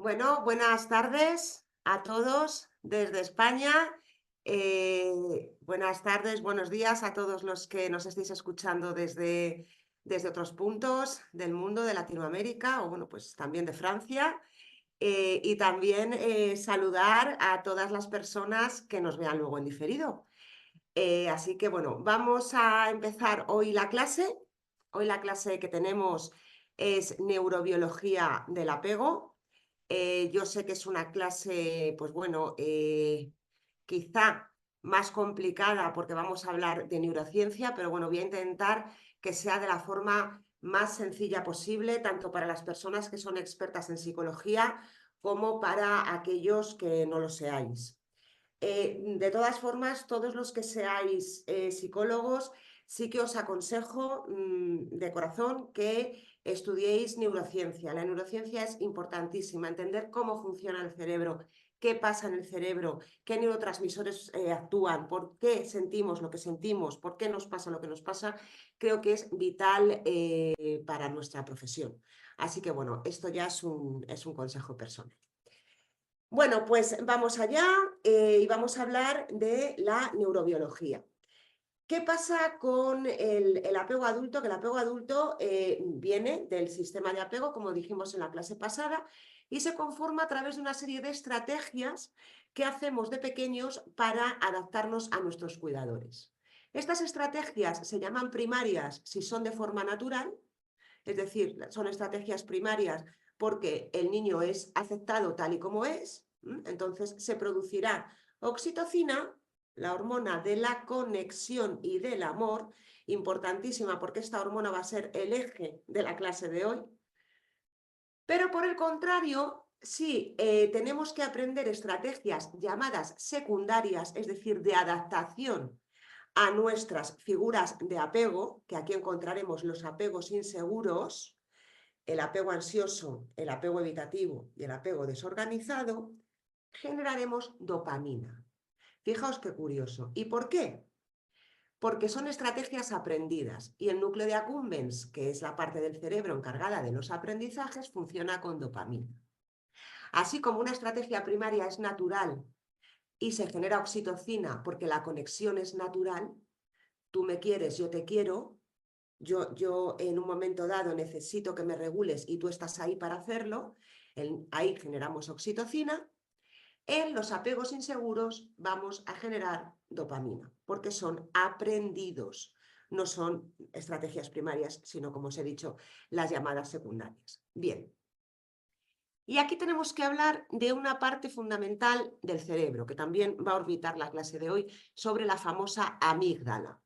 Bueno, buenas tardes a todos desde España. Buenas tardes, buenos días a todos los que nos estéis escuchando desde otros puntos del mundo, de Latinoamérica o bueno, pues también de Francia. Y también saludar a todas las personas que nos vean luego en diferido. Así que bueno, vamos a empezar hoy la clase. Hoy la clase que tenemos es neurobiología del apego. Yo sé que es una clase, pues bueno, quizá más complicada porque vamos a hablar de neurociencia, pero bueno, voy a intentar que sea de la forma más sencilla posible, tanto para las personas que son expertas en psicología como para aquellos que no lo seáis. De todas formas, todos los que seáis psicólogos, sí que os aconsejo de corazón que estudiéis neurociencia. La neurociencia es importantísima, entender cómo funciona el cerebro, qué pasa en el cerebro, qué neurotransmisores actúan, por qué sentimos lo que sentimos, por qué nos pasa lo que nos pasa, creo que es vital para nuestra profesión. Así que bueno, esto ya es un consejo personal. Bueno, pues vamos allá y vamos a hablar de la neurobiología. ¿Qué pasa con el apego adulto? Que el apego adulto viene del sistema de apego, como dijimos en la clase pasada, y se conforma a través de una serie de estrategias que hacemos de pequeños para adaptarnos a nuestros cuidadores. Estas estrategias se llaman primarias si son de forma natural, es decir, son estrategias primarias porque el niño es aceptado tal y como es, entonces se producirá oxitocina, la hormona de la conexión y del amor, importantísima porque esta hormona va a ser el eje de la clase de hoy. Pero por el contrario, si tenemos que aprender estrategias llamadas secundarias, es decir, de adaptación a nuestras figuras de apego, que aquí encontraremos los apegos inseguros, el apego ansioso, el apego evitativo y el apego desorganizado, generaremos dopamina. Fijaos qué curioso. ¿Y por qué? Porque son estrategias aprendidas y el núcleo de accumbens, que es la parte del cerebro encargada de los aprendizajes, funciona con dopamina. Así como una estrategia primaria es natural y se genera oxitocina porque la conexión es natural, tú me quieres, yo te quiero, yo en un momento dado necesito que me regules y tú estás ahí para hacerlo, ahí generamos oxitocina. En los apegos inseguros vamos a generar dopamina, porque son aprendidos, no son estrategias primarias, sino, como os he dicho, las llamadas secundarias. Bien, y aquí tenemos que hablar de una parte fundamental del cerebro, que también va a orbitar la clase de hoy, sobre la famosa amígdala.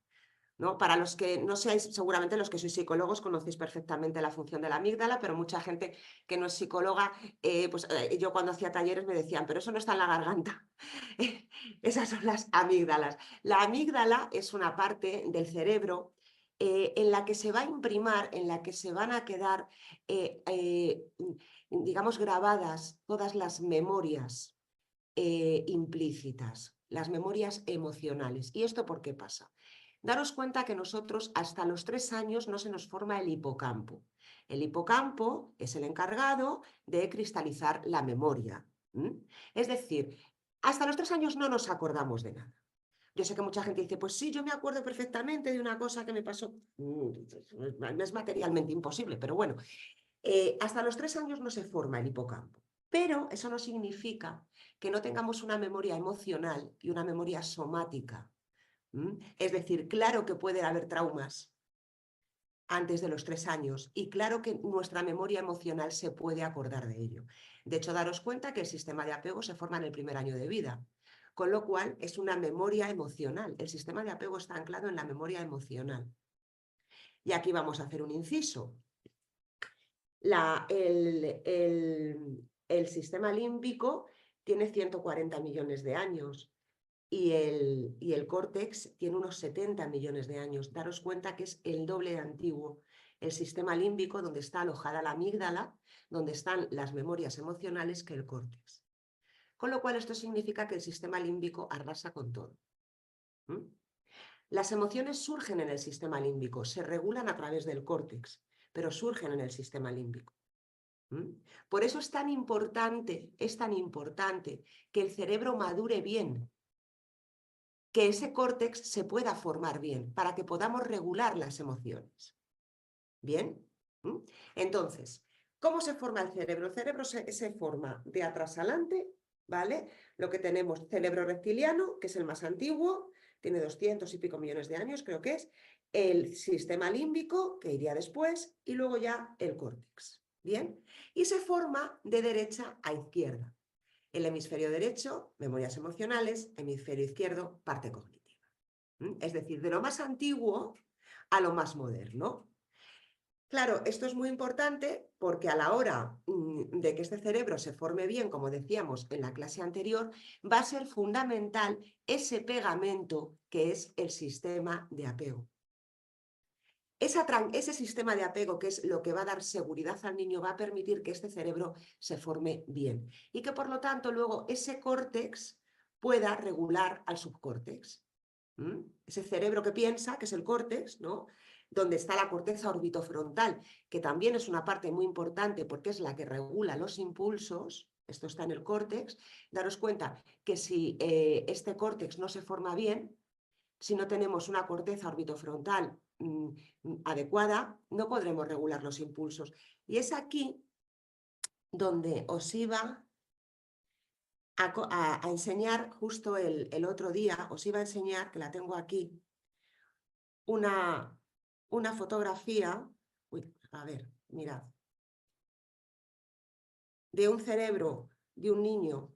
¿No? Para los que no seáis, seguramente los que sois psicólogos conocéis perfectamente la función de la amígdala, pero mucha gente que no es psicóloga, yo cuando hacía talleres me decían, pero eso no está en la garganta. Esas son las amígdalas. La amígdala es una parte del cerebro en la que se va a imprimar, en la que se van a quedar, digamos, grabadas todas las memorias implícitas, las memorias emocionales. ¿Y esto por qué pasa? Daros cuenta que nosotros hasta los 3 años no se nos forma el hipocampo. El hipocampo es el encargado de cristalizar la memoria. Es decir, hasta los 3 años no nos acordamos de nada. Yo sé que mucha gente dice, pues sí, yo me acuerdo perfectamente de una cosa que me pasó. Es materialmente imposible, pero bueno, hasta los 3 años no se forma el hipocampo. Pero eso no significa que no tengamos una memoria emocional y una memoria somática. Es decir, claro que puede haber traumas antes de los 3 años y claro que nuestra memoria emocional se puede acordar de ello. De hecho, daros cuenta que el sistema de apego se forma en el primer año de vida, con lo cual es una memoria emocional. El sistema de apego está anclado en la memoria emocional. Y aquí vamos a hacer un inciso. El sistema límbico tiene 140 millones de años y el córtex tiene unos 70 millones de años. Daros cuenta que es el doble de antiguo. El sistema límbico, donde está alojada la amígdala, donde están las memorias emocionales, que el córtex. Con lo cual esto significa que el sistema límbico arrasa con todo. Las emociones surgen en el sistema límbico, se regulan a través del córtex, pero surgen en el sistema límbico. Por eso es tan importante que el cerebro madure bien, que ese córtex se pueda formar bien, para que podamos regular las emociones. ¿Bien? Entonces, ¿cómo se forma el cerebro? El cerebro se forma de atrás adelante, ¿vale? Lo que tenemos, cerebro reptiliano, que es el más antiguo, tiene 200 y pico millones de años, creo que es, el sistema límbico, que iría después, y luego ya el córtex, ¿bien? Y se forma de derecha a izquierda. El hemisferio derecho, memorias emocionales, hemisferio izquierdo, parte cognitiva. Es decir, de lo más antiguo a lo más moderno. Claro, esto es muy importante porque a la hora de que este cerebro se forme bien, como decíamos en la clase anterior, va a ser fundamental ese pegamento que es el sistema de apego. Ese sistema de apego, que es lo que va a dar seguridad al niño, va a permitir que este cerebro se forme bien y que por lo tanto luego ese córtex pueda regular al subcórtex. Ese cerebro que piensa, que es el córtex, ¿no? Donde está la corteza orbitofrontal, que también es una parte muy importante porque es la que regula los impulsos, esto está en el córtex. Daros cuenta que si este córtex no se forma bien, si no tenemos una corteza orbitofrontal adecuada, no podremos regular los impulsos. Y es aquí donde os iba a enseñar, justo el otro día, os iba a enseñar, que la tengo aquí, una fotografía, a ver, mirad, de un cerebro de un niño.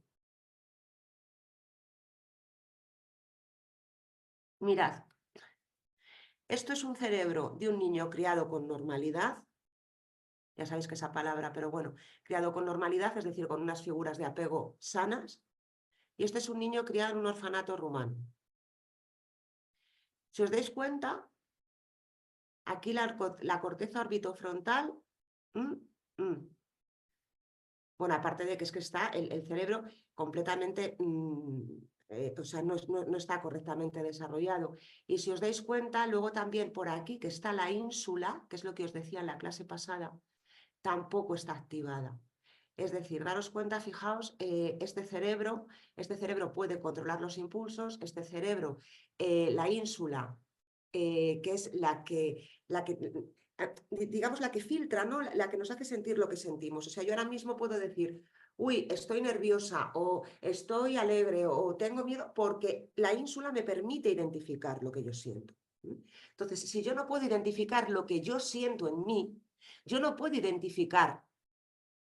Mirad, esto es un cerebro de un niño criado con normalidad, ya sabéis que esa palabra, pero bueno, criado con normalidad, es decir, con unas figuras de apego sanas, y este es un niño criado en un orfanato rumano. Si os dais cuenta, aquí la corteza orbitofrontal, bueno, aparte de que es que está el cerebro completamente, o sea, no está correctamente desarrollado. Y si os dais cuenta, luego también por aquí, que está la ínsula, que es lo que os decía en la clase pasada, tampoco está activada. Es decir, daros cuenta, fijaos, este cerebro puede controlar los impulsos, este cerebro, la ínsula, que es digamos, la que filtra, ¿no? La que nos hace sentir lo que sentimos. O sea, yo ahora mismo puedo decir, uy, estoy nerviosa, o estoy alegre, o tengo miedo, porque la ínsula me permite identificar lo que yo siento. Entonces, si yo no puedo identificar lo que yo siento en mí, yo no puedo identificar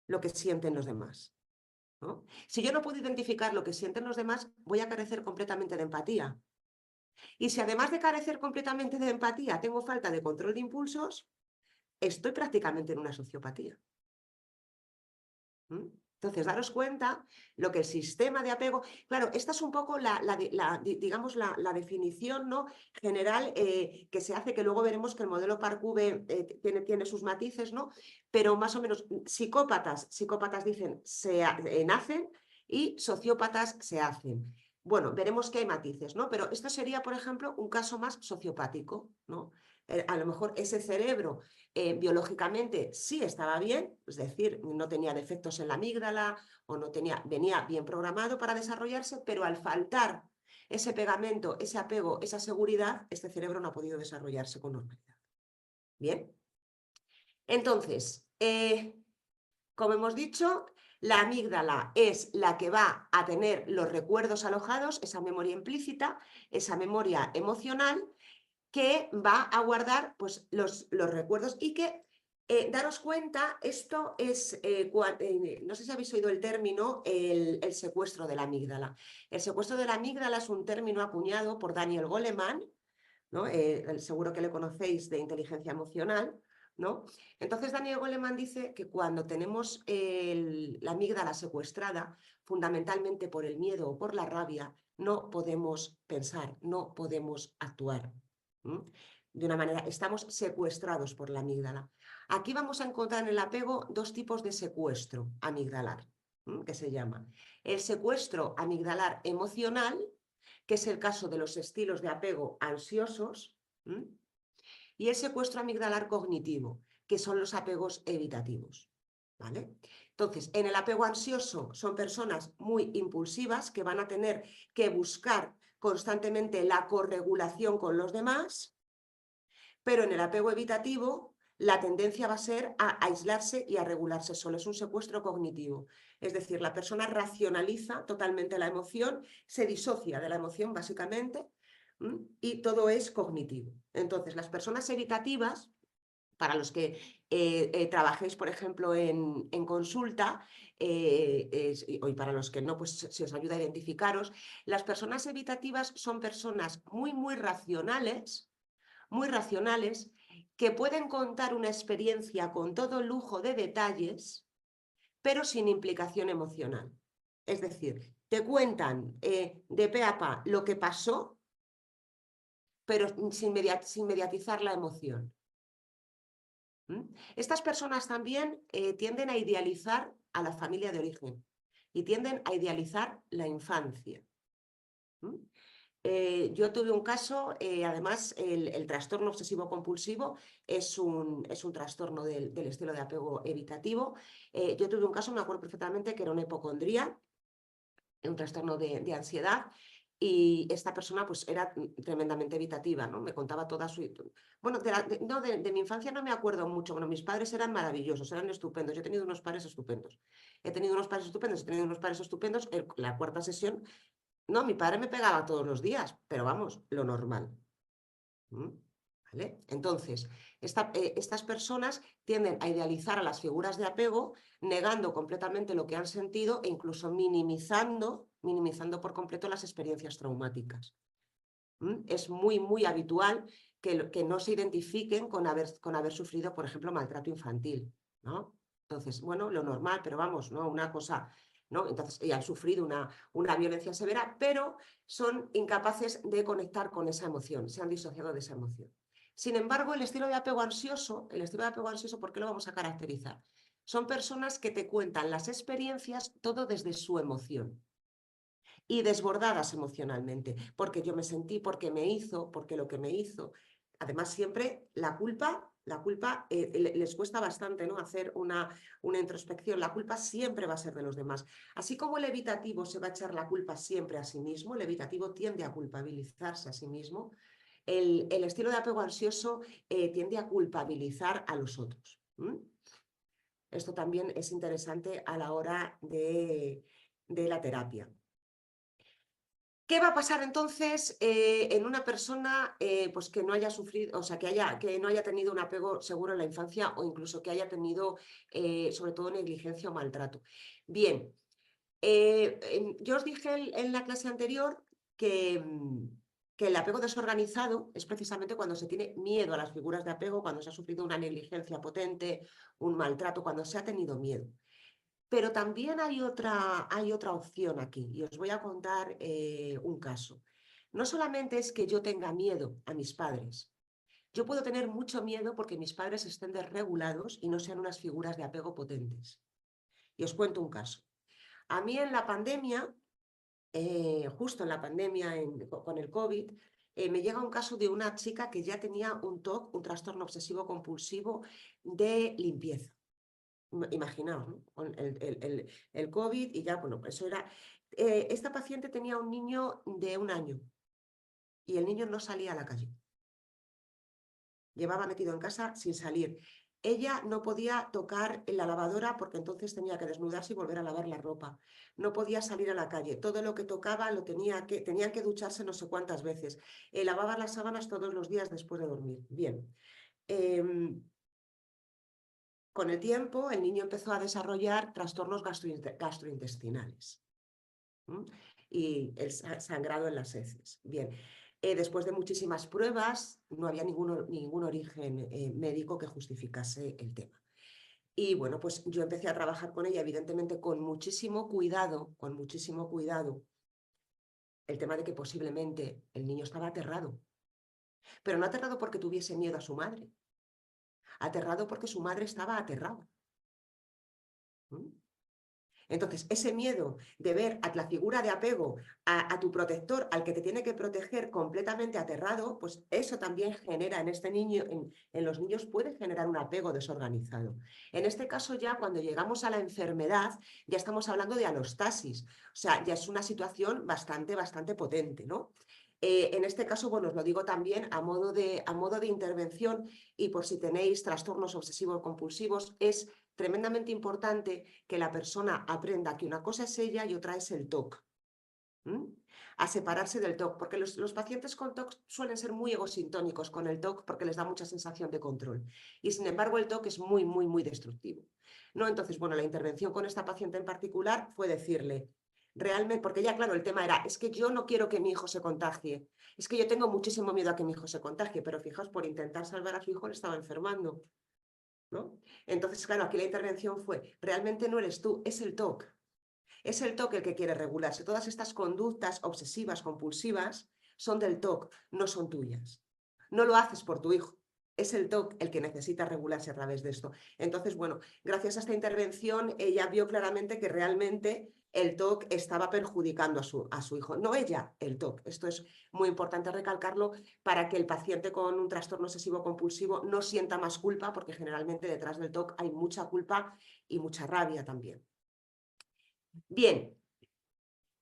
lo que sienten los demás, ¿no? Si yo no puedo identificar lo que sienten los demás, voy a carecer completamente de empatía. Y si además de carecer completamente de empatía tengo falta de control de impulsos, estoy prácticamente en una sociopatía. Entonces, daros cuenta lo que el sistema de apego... Claro, esta es un poco digamos, la definición, ¿no?, general que se hace, que luego veremos que el modelo Park-V tiene sus matices, ¿no? Pero más o menos, psicópatas dicen nacen, y sociópatas se hacen. Bueno, veremos que hay matices, ¿no? Pero esto sería, por ejemplo, un caso más sociopático, ¿no? A lo mejor ese cerebro biológicamente sí estaba bien, es decir, no tenía defectos en la amígdala o venía bien programado para desarrollarse, pero al faltar ese pegamento, ese apego, esa seguridad, este cerebro no ha podido desarrollarse con normalidad. Bien, entonces, como hemos dicho, la amígdala es la que va a tener los recuerdos alojados, esa memoria implícita, esa memoria emocional, que va a guardar pues, los recuerdos y que, daros cuenta, esto es, no sé si habéis oído el término, el secuestro de la amígdala. El secuestro de la amígdala es un término acuñado por Daniel Goleman, ¿no? Seguro que le conocéis, de inteligencia emocional, ¿no? Entonces Daniel Goleman dice que cuando tenemos la amígdala secuestrada, fundamentalmente por el miedo o por la rabia, no podemos pensar, no podemos actuar. De una manera, estamos secuestrados por la amígdala. Aquí vamos a encontrar en el apego dos tipos de secuestro amigdalar, que se llama el secuestro amigdalar emocional, que es el caso de los estilos de apego ansiosos, y el secuestro amigdalar cognitivo, que son los apegos evitativos. ¿vale? Entonces, en el apego ansioso son personas muy impulsivas que van a tener que buscar constantemente la corregulación con los demás, pero en el apego evitativo la tendencia va a ser a aislarse y a regularse solo. Es un secuestro cognitivo. Es decir, la persona racionaliza totalmente la emoción, se disocia de la emoción básicamente, y todo es cognitivo. Entonces, las personas evitativas, para los que trabajéis, por ejemplo, en consulta, y para los que no, pues se os ayuda a identificaros, las personas evitativas son personas muy, muy racionales, que pueden contar una experiencia con todo lujo de detalles, pero sin implicación emocional. Es decir, te cuentan de pe a pa lo que pasó, pero sin mediatizar la emoción. Estas personas también tienden a idealizar a la familia de origen y tienden a idealizar la infancia. Yo tuve un caso, además el trastorno obsesivo-compulsivo es un trastorno del estilo de apego evitativo. Yo tuve un caso, me acuerdo perfectamente, que era una hipocondría, un trastorno de ansiedad, y esta persona pues era tremendamente evitativa, ¿no? Me contaba toda su... Bueno, de mi infancia no me acuerdo mucho. Bueno, mis padres eran maravillosos, eran estupendos. Yo he tenido unos padres estupendos. He tenido unos padres estupendos. La cuarta sesión, no, mi padre me pegaba todos los días, pero vamos, lo normal. ¿Vale? Entonces, estas personas tienden a idealizar a las figuras de apego, negando completamente lo que han sentido e incluso minimizando por completo las experiencias traumáticas. Es muy, muy habitual que no se identifiquen con haber sufrido, por ejemplo, maltrato infantil, ¿no? Entonces, bueno, lo normal, pero vamos, ¿no? Una cosa, ¿no? Entonces, y han sufrido una violencia severa, pero son incapaces de conectar con esa emoción, se han disociado de esa emoción. Sin embargo, el estilo de apego ansioso, ¿por qué lo vamos a caracterizar? Son personas que te cuentan las experiencias todo desde su emoción y desbordadas emocionalmente, porque yo me sentí, porque me hizo, porque lo que me hizo. Además, siempre la culpa les cuesta bastante, ¿no? Hacer una introspección. La culpa siempre va a ser de los demás. Así como el evitativo se va a echar la culpa siempre a sí mismo, el evitativo tiende a culpabilizarse a sí mismo, el estilo de apego ansioso tiende a culpabilizar a los otros. Esto también es interesante a la hora de la terapia. ¿Qué va a pasar entonces en una persona pues que no haya sufrido, o sea, que no haya tenido un apego seguro en la infancia o incluso que haya tenido sobre todo negligencia o maltrato? Bien, yo os dije en la clase anterior que el apego desorganizado es precisamente cuando se tiene miedo a las figuras de apego, cuando se ha sufrido una negligencia potente, un maltrato, cuando se ha tenido miedo. Pero también hay otra opción aquí, y os voy a contar un caso. No solamente es que yo tenga miedo a mis padres, yo puedo tener mucho miedo porque mis padres estén desregulados y no sean unas figuras de apego potentes. Y os cuento un caso. A mí en la pandemia, justo en la pandemia con el COVID, me llega un caso de una chica que ya tenía un TOC, un trastorno obsesivo compulsivo de limpieza. Imaginaos, ¿no? Con el COVID y ya, bueno, pues eso era... esta paciente tenía un niño de 1 año y el niño no salía a la calle. Llevaba metido en casa sin salir. Ella no podía tocar en la lavadora porque entonces tenía que desnudarse y volver a lavar la ropa. No podía salir a la calle. Todo lo que tocaba tenían que ducharse no sé cuántas veces. Lavaba las sábanas todos los días después de dormir. Bien. Con el tiempo, el niño empezó a desarrollar trastornos gastrointestinales y el sangrado en las heces. Bien, después de muchísimas pruebas, no había ningún origen médico que justificase el tema. Y bueno, pues yo empecé a trabajar con ella, evidentemente con muchísimo cuidado, el tema de que posiblemente el niño estaba aterrado, pero no aterrado porque tuviese miedo a su madre, aterrado porque su madre estaba aterrada. Entonces, ese miedo de ver a la figura de apego, a tu protector, al que te tiene que proteger completamente aterrado, pues eso también genera en este niño, en los niños puede generar un apego desorganizado. En este caso ya cuando llegamos a la enfermedad, ya estamos hablando de alostasis, o sea, ya es una situación bastante potente, ¿no? En este caso, bueno, os lo digo también a modo de intervención y por si tenéis trastornos obsesivos compulsivos, es tremendamente importante que la persona aprenda que una cosa es ella y otra es el TOC. A separarse del TOC, porque los pacientes con TOC suelen ser muy egosintónicos con el TOC porque les da mucha sensación de control. Y sin embargo el TOC es muy destructivo. ¿No? Entonces, bueno, la intervención con esta paciente en particular fue decirle, realmente, porque ya claro, el tema era, es que yo no quiero que mi hijo se contagie, es que yo tengo muchísimo miedo a que mi hijo se contagie, pero fijaos, por intentar salvar a su hijo le estaba enfermando. ¿No? Entonces, claro, aquí la intervención fue, realmente no eres tú, es el TOC. Es el TOC el que quiere regularse. Todas estas conductas obsesivas, compulsivas, son del TOC, no son tuyas. No lo haces por tu hijo. Es el TOC el que necesita regularse a través de esto. Entonces, bueno, gracias a esta intervención, ella vio claramente que realmente el TOC estaba perjudicando a su hijo. No ella, el TOC. Esto es muy importante recalcarlo para que el paciente con un trastorno obsesivo compulsivo no sienta más culpa, porque generalmente detrás del TOC hay mucha culpa y mucha rabia también. Bien,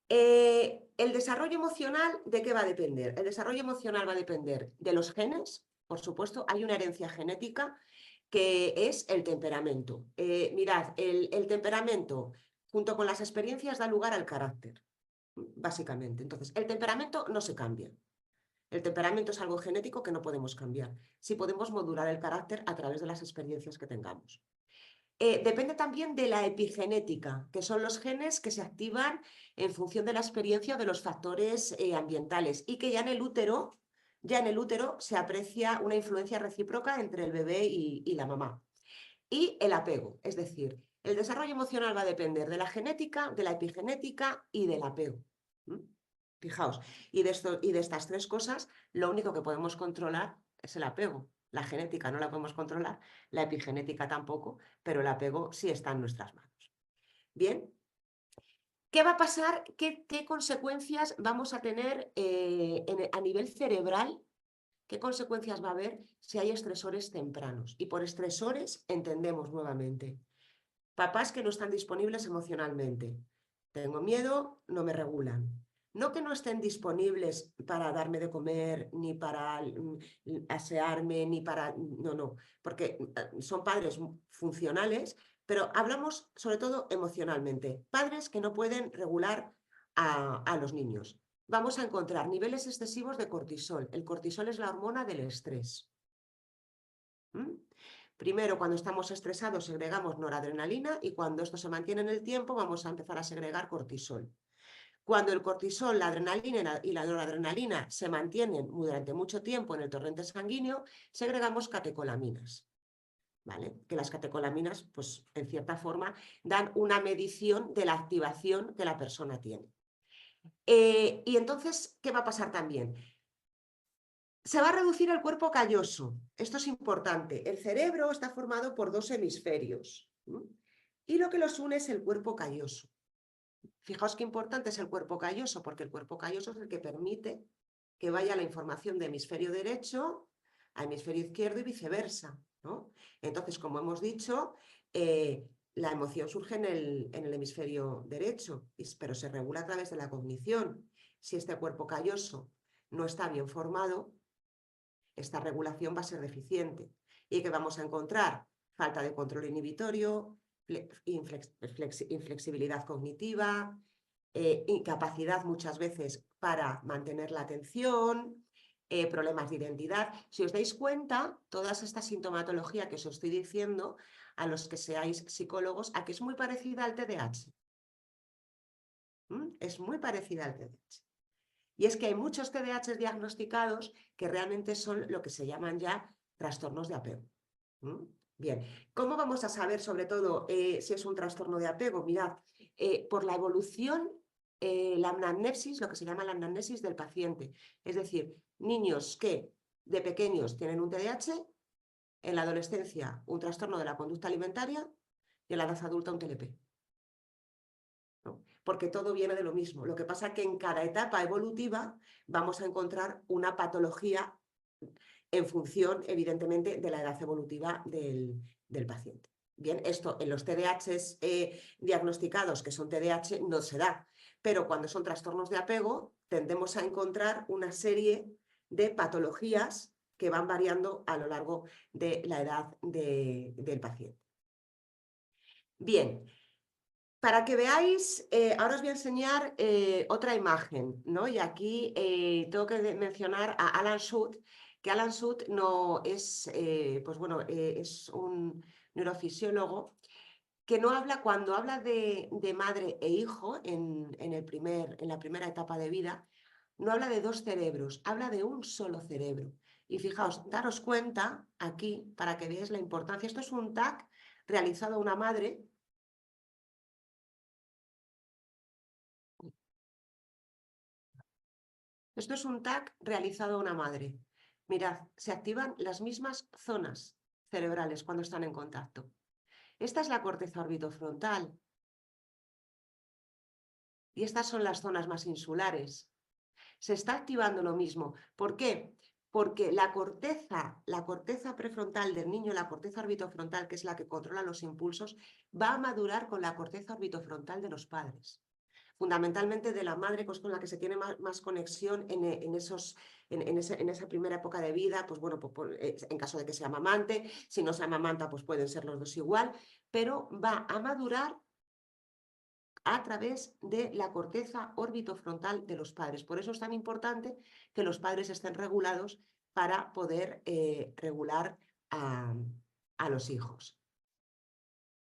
el desarrollo emocional, ¿de qué va a depender? El desarrollo emocional va a depender de los genes, por supuesto, hay una herencia genética que es el temperamento. Mirad, el temperamento junto con las experiencias da lugar al carácter, básicamente. Entonces, el temperamento no se cambia. El temperamento es algo genético que no podemos cambiar. Sí podemos modular el carácter a través de las experiencias que tengamos. Depende también de la epigenética, que son los genes que se activan en función de la experiencia o de los factores ambientales y que ya en el útero se aprecia una influencia recíproca entre el bebé y la mamá. Y el apego, es decir, el desarrollo emocional va a depender de la genética, de la epigenética y del apego. Fijaos, y de estas tres cosas, lo único que podemos controlar es el apego. La genética no la podemos controlar, la epigenética tampoco, pero el apego sí está en nuestras manos. Bien, ¿qué va a pasar? ¿Qué consecuencias vamos a tener a nivel cerebral? ¿Qué consecuencias va a haber si hay estresores tempranos? Y por estresores entendemos nuevamente papás que no están disponibles emocionalmente. Tengo miedo, no me regulan. No que no estén disponibles para darme de comer, ni para asearme, ni para... No, porque son padres funcionales, pero hablamos sobre todo emocionalmente. Padres que no pueden regular a los niños. Vamos a encontrar niveles excesivos de cortisol. El cortisol es la hormona del estrés. Primero, cuando estamos estresados, segregamos noradrenalina y cuando esto se mantiene en el tiempo, vamos a empezar a segregar cortisol. Cuando el cortisol, la adrenalina y la noradrenalina se mantienen durante mucho tiempo en el torrente sanguíneo, segregamos catecolaminas. ¿Vale? Que las catecolaminas, pues en cierta forma, dan una medición de la activación que la persona tiene. Y entonces, ¿qué va a pasar también? Se va a reducir el cuerpo calloso. Esto es importante. El cerebro está formado por dos hemisferios, ¿no? Y lo que los une es el cuerpo calloso. Fijaos qué importante es el cuerpo calloso, porque el cuerpo calloso es el que permite que vaya la información de hemisferio derecho a hemisferio izquierdo y viceversa, ¿no? Entonces, como hemos dicho, la emoción surge en el hemisferio derecho, pero se regula a través de la cognición. Si este cuerpo calloso no está bien formado, esta regulación va a ser deficiente. ¿Y qué vamos a encontrar? Falta de control inhibitorio, inflexibilidad cognitiva, incapacidad muchas veces para mantener la atención, problemas de identidad. Si os dais cuenta, toda esta sintomatología que os estoy diciendo, a los que seáis psicólogos, aquí es muy parecida al TDAH. Es muy parecida al TDAH. Y es que hay muchos TDAH diagnosticados que realmente son lo que se llaman ya trastornos de apego. Bien, ¿cómo vamos a saber sobre todo si es un trastorno de apego? Mirad, por la evolución, la anamnesis, lo que se llama la anamnesis del paciente. Es decir, niños que de pequeños tienen un TDAH, en la adolescencia un trastorno de la conducta alimentaria y en la edad adulta un TLP. ¿no? Porque todo viene de lo mismo. Lo que pasa es que en cada etapa evolutiva vamos a encontrar una patología en función, evidentemente, de la edad evolutiva del paciente. Bien, esto en los TDAHs diagnosticados, que son TDAH, no se da, pero cuando son trastornos de apego, tendemos a encontrar una serie de patologías que van variando a lo largo de la edad del paciente. Bien, para que veáis, ahora os voy a enseñar otra imagen, ¿no? Y aquí tengo que mencionar a Alan Shute, que Alan Shute no es, pues bueno, es un neurofisiólogo que no habla, cuando habla de madre e hijo en la primera etapa de vida, no habla de dos cerebros, habla de un solo cerebro. Y fijaos, daros cuenta aquí, para que veáis la importancia, esto es un TAC realizado a una madre. Esto es un TAC realizado a una madre. Mirad, se activan las mismas zonas cerebrales cuando están en contacto. Esta es la corteza orbitofrontal y estas son las zonas más insulares. Se está activando lo mismo. ¿Por qué? Porque la corteza prefrontal del niño, la corteza orbitofrontal, que es la que controla los impulsos, va a madurar con la corteza orbitofrontal de los padres. Fundamentalmente de la madre, pues con la que se tiene más conexión en esa primera época de vida, pues bueno, en caso de que sea amamante, si no se amamanta, pues pueden ser los dos igual, pero va a madurar a través de la corteza orbitofrontal de los padres. Por eso es tan importante que los padres estén regulados para poder regular a los hijos.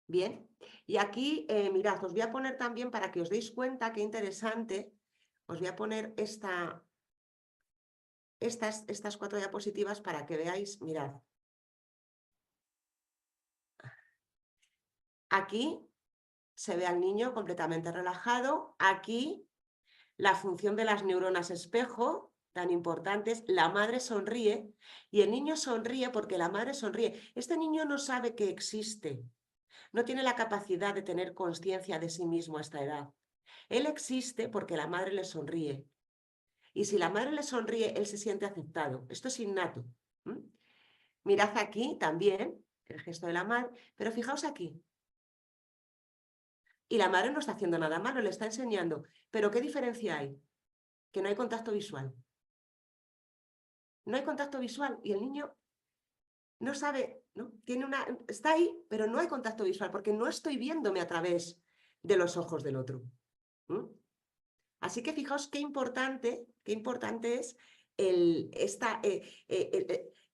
Bien, y aquí, mirad, os voy a poner también, para que os deis cuenta qué interesante, os voy a poner estas 4 diapositivas para que veáis, mirad. Aquí se ve al niño completamente relajado, aquí la función de las neuronas espejo, tan importantes, la madre sonríe y el niño sonríe porque la madre sonríe. Este niño no sabe que existe, no tiene la capacidad de tener conciencia de sí mismo a esta edad. Él existe porque la madre le sonríe. Y si la madre le sonríe, él se siente aceptado. Esto es innato. Mirad aquí también el gesto de la madre, pero fijaos aquí. Y la madre no está haciendo nada malo, le está enseñando. Pero ¿qué diferencia hay? Que no hay contacto visual. No hay contacto visual y el niño no sabe, ¿no? Está ahí, pero no hay contacto visual porque no estoy viéndome a través de los ojos del otro. Así que fijaos qué importante es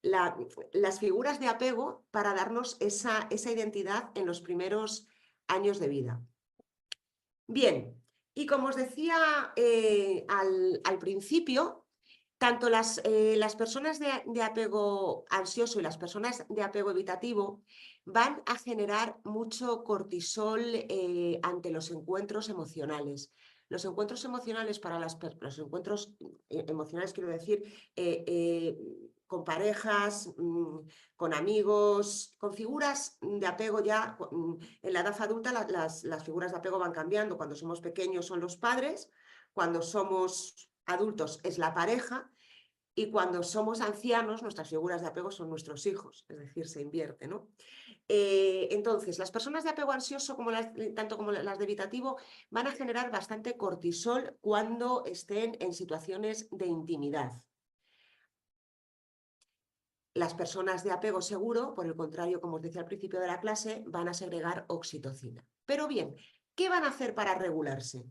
las figuras de apego para darnos esa identidad en los primeros años de vida. Bien, y como os decía al principio, tanto las personas de apego ansioso y las personas de apego evitativo van a generar mucho cortisol ante los encuentros emocionales. Los encuentros emocionales los encuentros emocionales, quiero decir, con parejas, con amigos, con figuras de apego ya. En la edad adulta las figuras de apego van cambiando. Cuando somos pequeños son los padres, cuando somos adultos es la pareja y cuando somos ancianos nuestras figuras de apego son nuestros hijos, es decir, se invierte, ¿no? Entonces, las personas de apego ansioso, tanto como las de evitativo, van a generar bastante cortisol cuando estén en situaciones de intimidad. Las personas de apego seguro, por el contrario, como os decía al principio de la clase, van a segregar oxitocina. Pero bien, ¿qué van a hacer para regularse?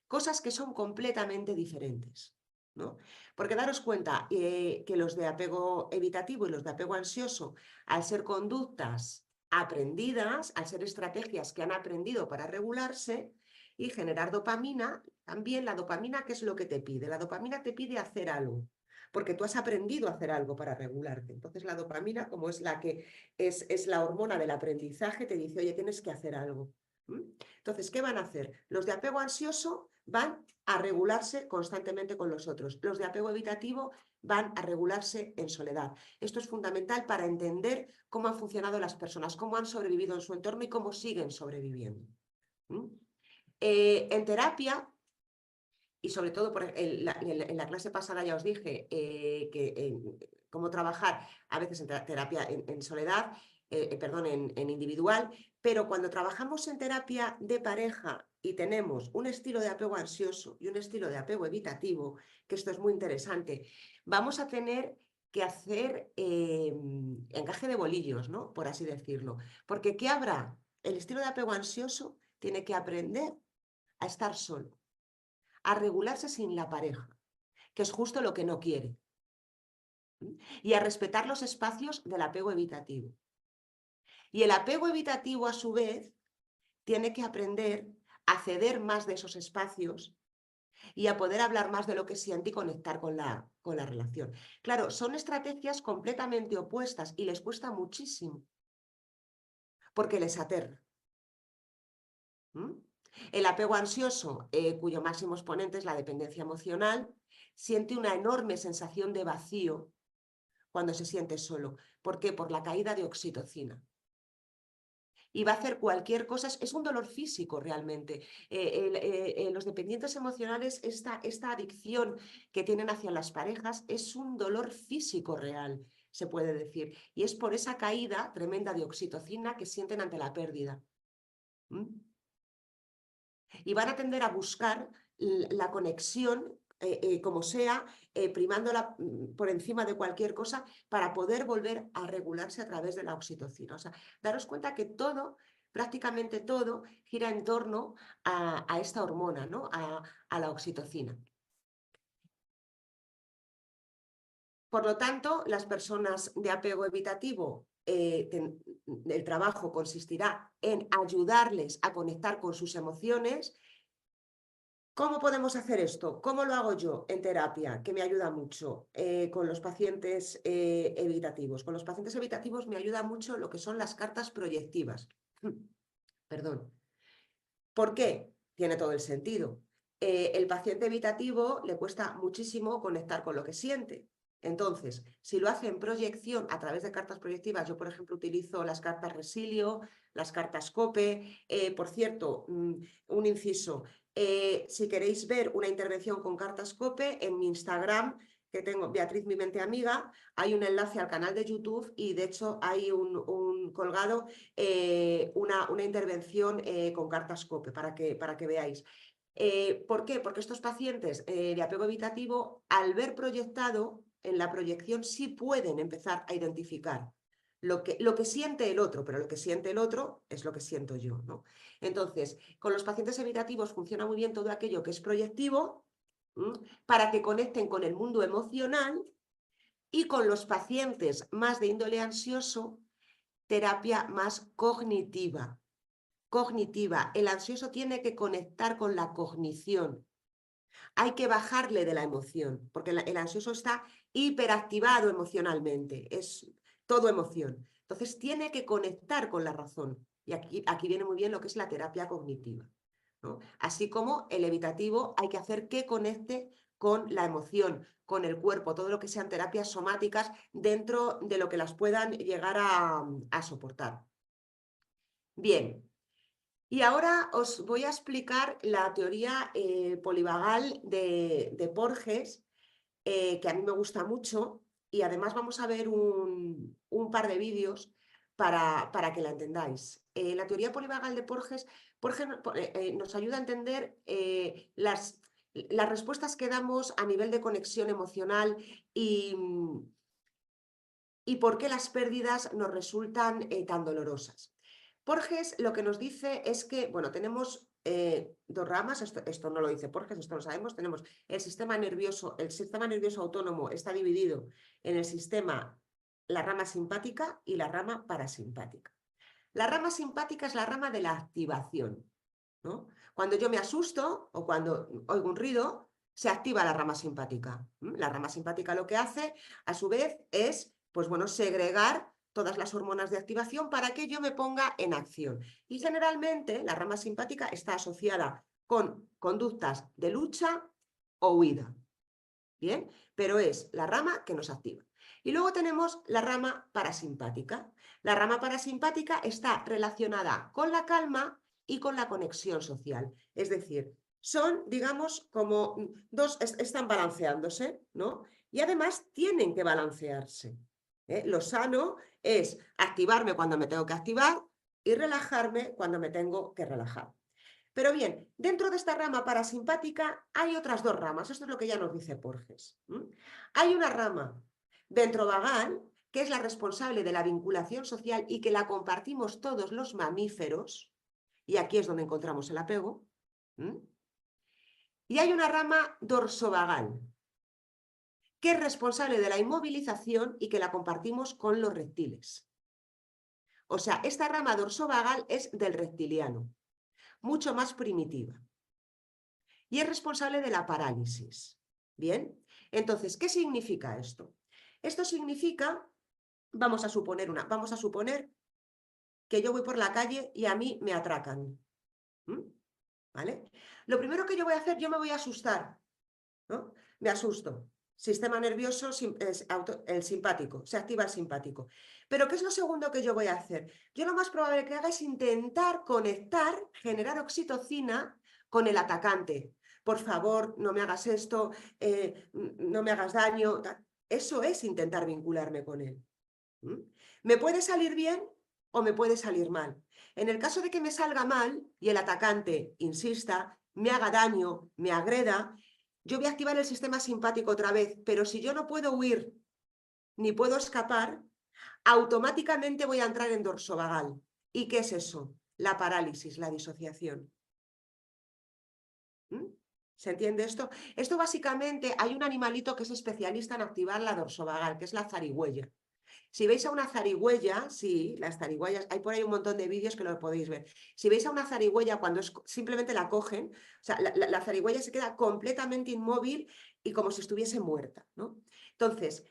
Cosas que son completamente diferentes, ¿no? Porque daros cuenta que los de apego evitativo y los de apego ansioso, al ser conductas aprendidas, al ser estrategias que han aprendido para regularse y generar dopamina, también la dopamina, ¿qué es lo que te pide? La dopamina te pide hacer algo, porque tú has aprendido a hacer algo para regularte. Entonces la dopamina, como es la hormona del aprendizaje, te dice, oye, tienes que hacer algo. Entonces, ¿qué van a hacer? Los de apego ansioso van a regularse constantemente con los otros. Los de apego evitativo van a regularse en soledad. Esto es fundamental para entender cómo han funcionado las personas, cómo han sobrevivido en su entorno y cómo siguen sobreviviendo. En terapia, y sobre todo en la clase pasada ya os dije cómo trabajar a veces en terapia en soledad, perdón, en individual, pero cuando trabajamos en terapia de pareja y tenemos un estilo de apego ansioso y un estilo de apego evitativo, que esto es muy interesante, vamos a tener que hacer encaje de bolillos, ¿no? Por así decirlo. Porque ¿qué habrá? El estilo de apego ansioso tiene que aprender a estar solo, a regularse sin la pareja, que es justo lo que no quiere, y a respetar los espacios del apego evitativo. Y el apego evitativo, a su vez, tiene que aprender a ceder más de esos espacios y a poder hablar más de lo que siente y conectar con la relación. Claro, son estrategias completamente opuestas y les cuesta muchísimo, porque les aterra. El apego ansioso, cuyo máximo exponente es la dependencia emocional, siente una enorme sensación de vacío cuando se siente solo. ¿Por qué? Por la caída de oxitocina. Y va a hacer cualquier cosa, es un dolor físico realmente. Los dependientes emocionales, esta adicción que tienen hacia las parejas es un dolor físico real, se puede decir. Y es por esa caída tremenda de oxitocina que sienten ante la pérdida. Y van a tender a buscar la conexión, como sea, primándola por encima de cualquier cosa para poder volver a regularse a través de la oxitocina. O sea, daros cuenta que todo, prácticamente todo, gira en torno a esta hormona, ¿no? A la oxitocina. Por lo tanto, las personas de apego evitativo, el trabajo consistirá en ayudarles a conectar con sus emociones. ¿Cómo podemos hacer esto? ¿Cómo lo hago yo en terapia? Que me ayuda mucho con los pacientes evitativos. Con los pacientes evitativos me ayuda mucho lo que son las cartas proyectivas. Perdón. ¿Por qué? Tiene todo el sentido. El paciente evitativo le cuesta muchísimo conectar con lo que siente. Entonces, si lo hace en proyección a través de cartas proyectivas, yo por ejemplo utilizo las cartas Resilio, las cartas Cope. Por cierto, un inciso, si queréis ver una intervención con cartas Cope, en mi Instagram, que tengo Beatriz Mi Mente Amiga, hay un enlace al canal de YouTube y de hecho hay un colgado, una intervención con cartas Cope para que veáis. ¿Por qué? Porque estos pacientes de apego evitativo, al ver proyectado, en la proyección sí pueden empezar a identificar lo que siente el otro, pero lo que siente el otro es lo que siento yo, ¿no? Entonces, con los pacientes evitativos funciona muy bien todo aquello que es proyectivo, para que conecten con el mundo emocional, y con los pacientes más de índole ansioso, terapia más cognitiva. Cognitiva. El ansioso tiene que conectar con la cognición. Hay que bajarle de la emoción, porque el ansioso está hiperactivado emocionalmente, es todo emoción. Entonces tiene que conectar con la razón. Y aquí viene muy bien lo que es la terapia cognitiva, ¿no? Así como el evitativo hay que hacer que conecte con la emoción, con el cuerpo, todo lo que sean terapias somáticas dentro de lo que las puedan llegar a soportar. Bien, y ahora os voy a explicar la teoría polivagal de Porges, que a mí me gusta mucho, y además vamos a ver un par de vídeos para que la entendáis. La teoría polivagal de Porges nos ayuda a entender las respuestas que damos a nivel de conexión emocional y por qué las pérdidas nos resultan tan dolorosas. Porges lo que nos dice es que, bueno, tenemos dos ramas, esto no lo dice Porges, esto lo sabemos, tenemos el sistema nervioso autónomo está dividido en la rama simpática y la rama parasimpática. La rama simpática es la rama de la activación, ¿no? Cuando yo me asusto o cuando oigo un ruido, se activa la rama simpática. La rama simpática lo que hace, a su vez, es, pues bueno, segregar todas las hormonas de activación para que yo me ponga en acción. Y generalmente la rama simpática está asociada con conductas de lucha o huida. ¿Bien? Pero es la rama que nos activa. Y luego tenemos la rama parasimpática. La rama parasimpática está relacionada con la calma y con la conexión social. Es decir, son, digamos, como dos, están balanceándose, ¿no? Y además tienen que balancearse. Lo sano es activarme cuando me tengo que activar y relajarme cuando me tengo que relajar. Pero bien, dentro de esta rama parasimpática hay otras dos ramas. Esto es lo que ya nos dice Porges. Hay una rama ventrovagal, que es la responsable de la vinculación social y que la compartimos todos los mamíferos, y aquí es donde encontramos el apego. Y hay una rama dorsovagal, que es responsable de la inmovilización y que la compartimos con los reptiles. O sea, esta rama dorsovagal es del reptiliano, mucho más primitiva. Y es responsable de la parálisis. Bien, entonces, ¿qué significa esto? Esto significa, vamos a suponer que yo voy por la calle y a mí me atracan. ¿Vale? Lo primero que yo voy a hacer, yo me voy a asustar, ¿no? Me asusto. Sistema nervioso, el simpático, se activa el simpático. Pero ¿qué es lo segundo que yo voy a hacer? Yo lo más probable que haga es intentar conectar, generar oxitocina con el atacante. Por favor, no me hagas esto, no me hagas daño. Eso es intentar vincularme con él. ¿Me puede salir bien o me puede salir mal? En el caso de que me salga mal y el atacante insista, me haga daño, me agreda, yo voy a activar el sistema simpático otra vez, pero si yo no puedo huir ni puedo escapar, automáticamente voy a entrar en dorsovagal. ¿Y qué es eso? La parálisis, la disociación. ¿Se entiende esto? Esto básicamente, hay un animalito que es especialista en activar la dorsovagal, que es la zarigüeya. Si veis a una zarigüeya, sí, las zarigüeyas, hay por ahí un montón de vídeos que lo podéis ver. Si veis a una zarigüeya cuando simplemente la cogen, o sea, la zarigüeya se queda completamente inmóvil y como si estuviese muerta, ¿no? Entonces,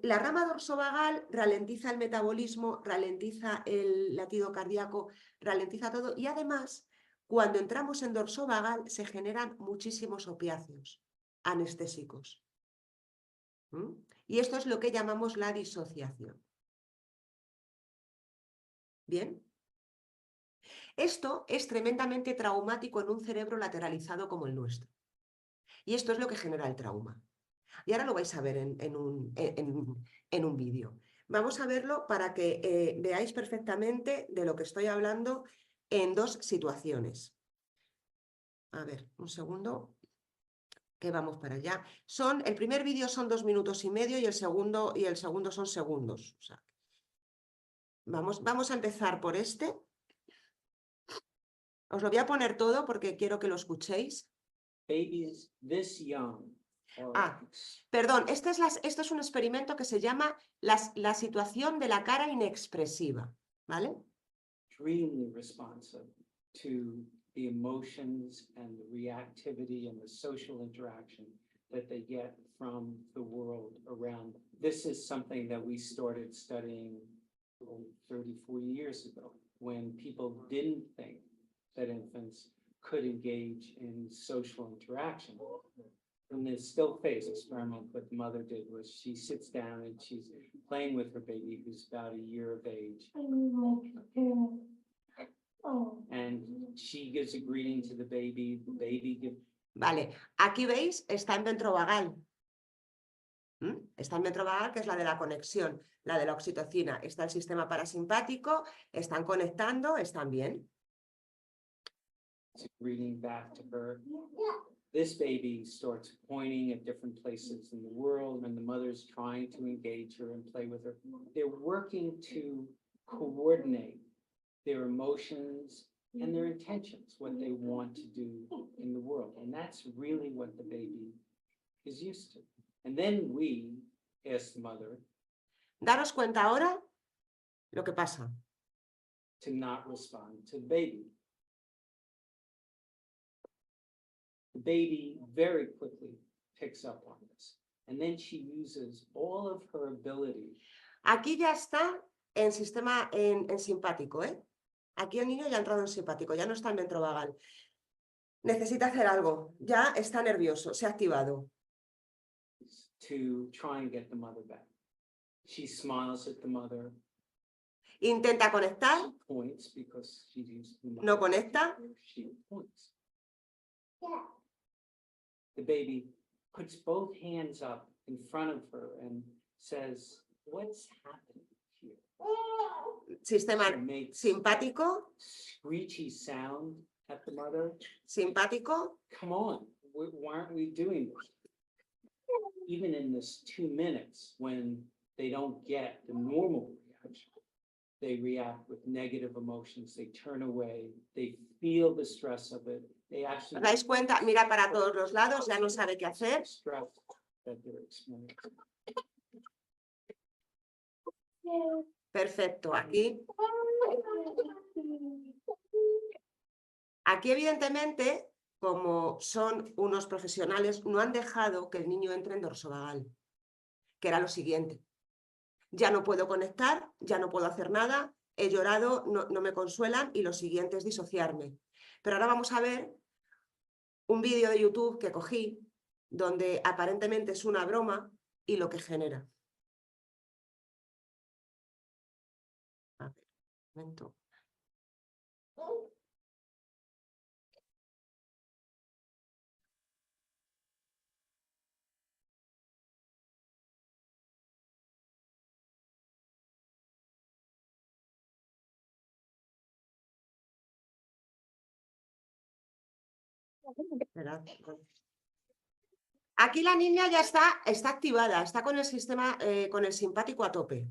la rama dorsovagal ralentiza el metabolismo, ralentiza el latido cardíaco, ralentiza todo y además, cuando entramos en dorsovagal se generan muchísimos opiáceos anestésicos. Y esto es lo que llamamos la disociación. ¿Bien? Esto es tremendamente traumático en un cerebro lateralizado como el nuestro. Y esto es lo que genera el trauma. Y ahora lo vais a ver en un vídeo. Vamos a verlo para que veáis perfectamente de lo que estoy hablando en dos situaciones. A ver, un segundo, que vamos para allá. El primer vídeo son 2 minutos y medio y el segundo son segundos. O sea, vamos a empezar por este. Os lo voy a poner todo porque quiero que lo escuchéis. Babies this young Perdón, esto es un experimento que se llama la situación de la cara inexpresiva, ¿vale? extremely responsive to the emotions and the reactivity and the social interaction that they get from the world around them. This is something that we started studying 30, 40 years ago, when people didn't think that infants could engage in social interaction. And the still face experiment that the mother did was she sits down and she's playing with her baby who's about a year of age. And she gives a greeting to the baby gives... Vale, aquí veis, está en ventrovagal. Está en ventrovagal, que es la de la conexión, la de la oxitocina. Está el sistema parasimpático, están conectando, están bien. Greeting back to her. This baby starts pointing at different places in the world, and the mother's trying to engage her and play with her. They're working to coordinate their emotions and their intentions, what they want to do in the world. And that's really what the baby is used to. And then we ask the mother, daros cuenta ahora lo que pasa, to not respond to the baby. The baby very quickly picks up on this, and then she uses all of her ability. Aquí ya está en sistema en simpático, ¿eh? Aquí el niño ya ha entrado en simpático, ya no está en ventrovagal. Necesita hacer algo, ya está nervioso, se ha activado. To try and get the mother back. She smiles at the mother. Intenta conectar, She points because she's used to no conecta. She points. The baby puts both hands up in front of her and says, "What's happening here?" Sistema She makes simpático, screechy sound at the mother. simpático. Come on, why aren't we doing this? Even in this 2 minutes, when they don't get the normal reaction, they react with negative emotions, they turn away, they feel the stress of it, they ¿Os actually. dais cuenta? Mira para todos los lados, ya no sabe qué hacer. Stress that they're experiencing. Perfecto, aquí. Aquí, evidentemente, como son unos profesionales, no han dejado que el niño entre en dorsovagal, que era lo siguiente. Ya no puedo conectar, ya no puedo hacer nada, he llorado, no me consuelan y lo siguiente es disociarme. Pero ahora vamos a ver un vídeo de YouTube que cogí, donde aparentemente es una broma y lo que genera. A ver, un momento. Esperad. Aquí la niña ya está activada, está con el sistema, con el simpático a tope.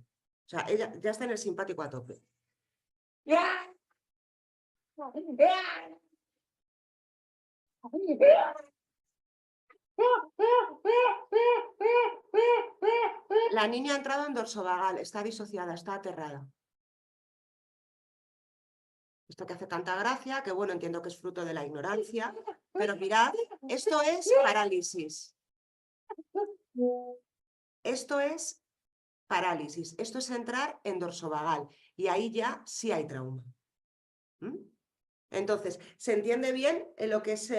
O sea, ella ya está en el simpático a tope. La niña ha entrado en dorsovagal, está disociada, está aterrada. Esto que hace tanta gracia, que bueno, entiendo que es fruto de la ignorancia, pero mirad, esto es parálisis. Esto es parálisis, esto es entrar en dorsovagal y ahí ya sí hay trauma. Entonces, ¿se entiende bien lo que es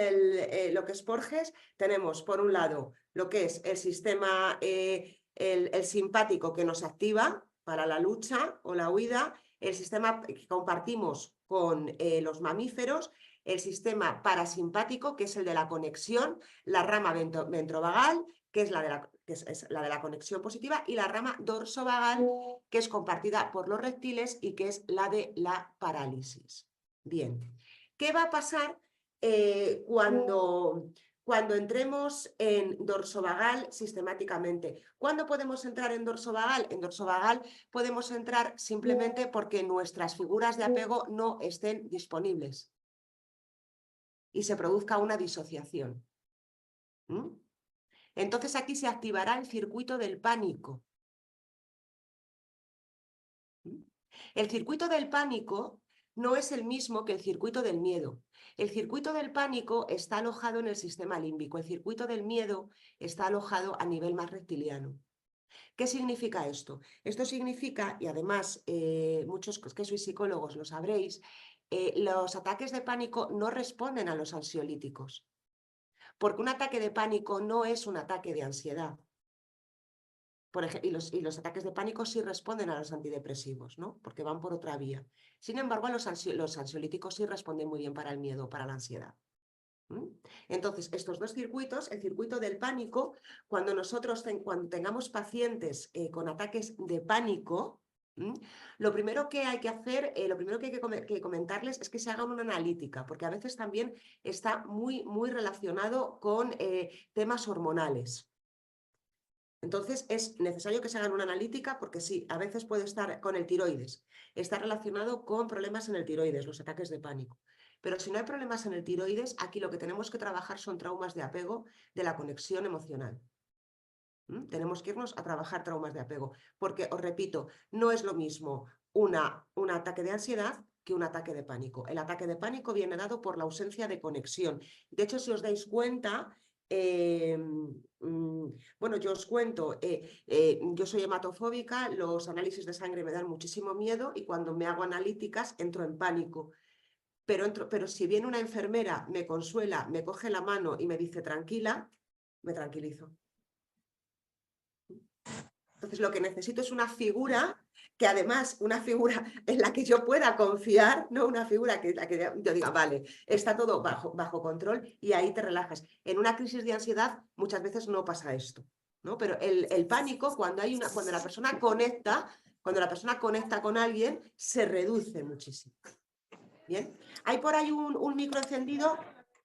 lo que es Porges? Tenemos, por un lado, lo que es el sistema, el simpático que nos activa para la lucha o la huida, el sistema que compartimos con los mamíferos, el sistema parasimpático, que es el de la conexión, la rama ventrovagal, que es la de la conexión positiva, y la rama dorsovagal, que es compartida por los reptiles y que es la de la parálisis. Bien, ¿qué va a pasar cuando entremos en dorsovagal sistemáticamente? ¿Cuándo podemos entrar en dorsovagal? En dorsovagal podemos entrar simplemente porque nuestras figuras de apego no estén disponibles y se produzca una disociación. Entonces aquí se activará el circuito del pánico. El circuito del pánico no es el mismo que el circuito del miedo. El circuito del pánico está alojado en el sistema límbico. El circuito del miedo está alojado a nivel más reptiliano. ¿Qué significa esto? Esto significa, y además muchos que sois psicólogos lo sabréis, los ataques de pánico no responden a los ansiolíticos. Porque un ataque de pánico no es un ataque de ansiedad. Por ejemplo, y los ataques de pánico sí responden a los antidepresivos, ¿no? Porque van por otra vía. Sin embargo, los ansiolíticos sí responden muy bien para el miedo, para la ansiedad. Entonces, estos dos circuitos, el circuito del pánico, cuando nosotros cuando tengamos pacientes con ataques de pánico, lo primero que hay que hacer, lo primero que hay que comentarles es que se hagan una analítica, porque a veces también está muy relacionado con temas hormonales. Entonces es necesario que se hagan una analítica porque sí, a veces puede estar con el tiroides, está relacionado con problemas en el tiroides, los ataques de pánico. Pero si no hay problemas en el tiroides, aquí lo que tenemos que trabajar son traumas de apego de la conexión emocional. Tenemos que irnos a trabajar traumas de apego, porque os repito, no es lo mismo un ataque de ansiedad que un ataque de pánico. El ataque de pánico viene dado por la ausencia de conexión. De hecho, si os dais cuenta, bueno, yo os cuento, yo soy hematofóbica, los análisis de sangre me dan muchísimo miedo y cuando me hago analíticas entro en pánico. Pero si viene una enfermera, me consuela, me coge la mano y me dice tranquila, me tranquilizo. Entonces lo que necesito es una figura que además una figura en la que yo pueda confiar, no una figura que, la que yo diga, vale, está todo bajo control y ahí te relajas. En una crisis de ansiedad muchas veces no pasa esto, ¿no? Pero el pánico, cuando la persona conecta, con alguien, se reduce muchísimo. Bien, hay por ahí un micro encendido,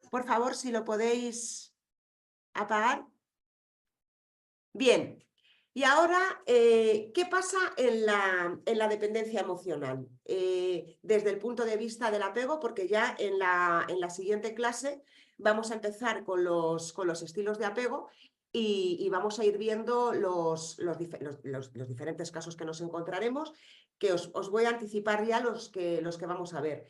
por favor, si lo podéis apagar. Bien, y ahora, ¿qué pasa en la dependencia emocional? Desde el punto de vista del apego, porque ya en la siguiente clase vamos a empezar con los estilos de apego y vamos a ir viendo los diferentes casos que nos encontraremos, que os voy a anticipar ya los que vamos a ver.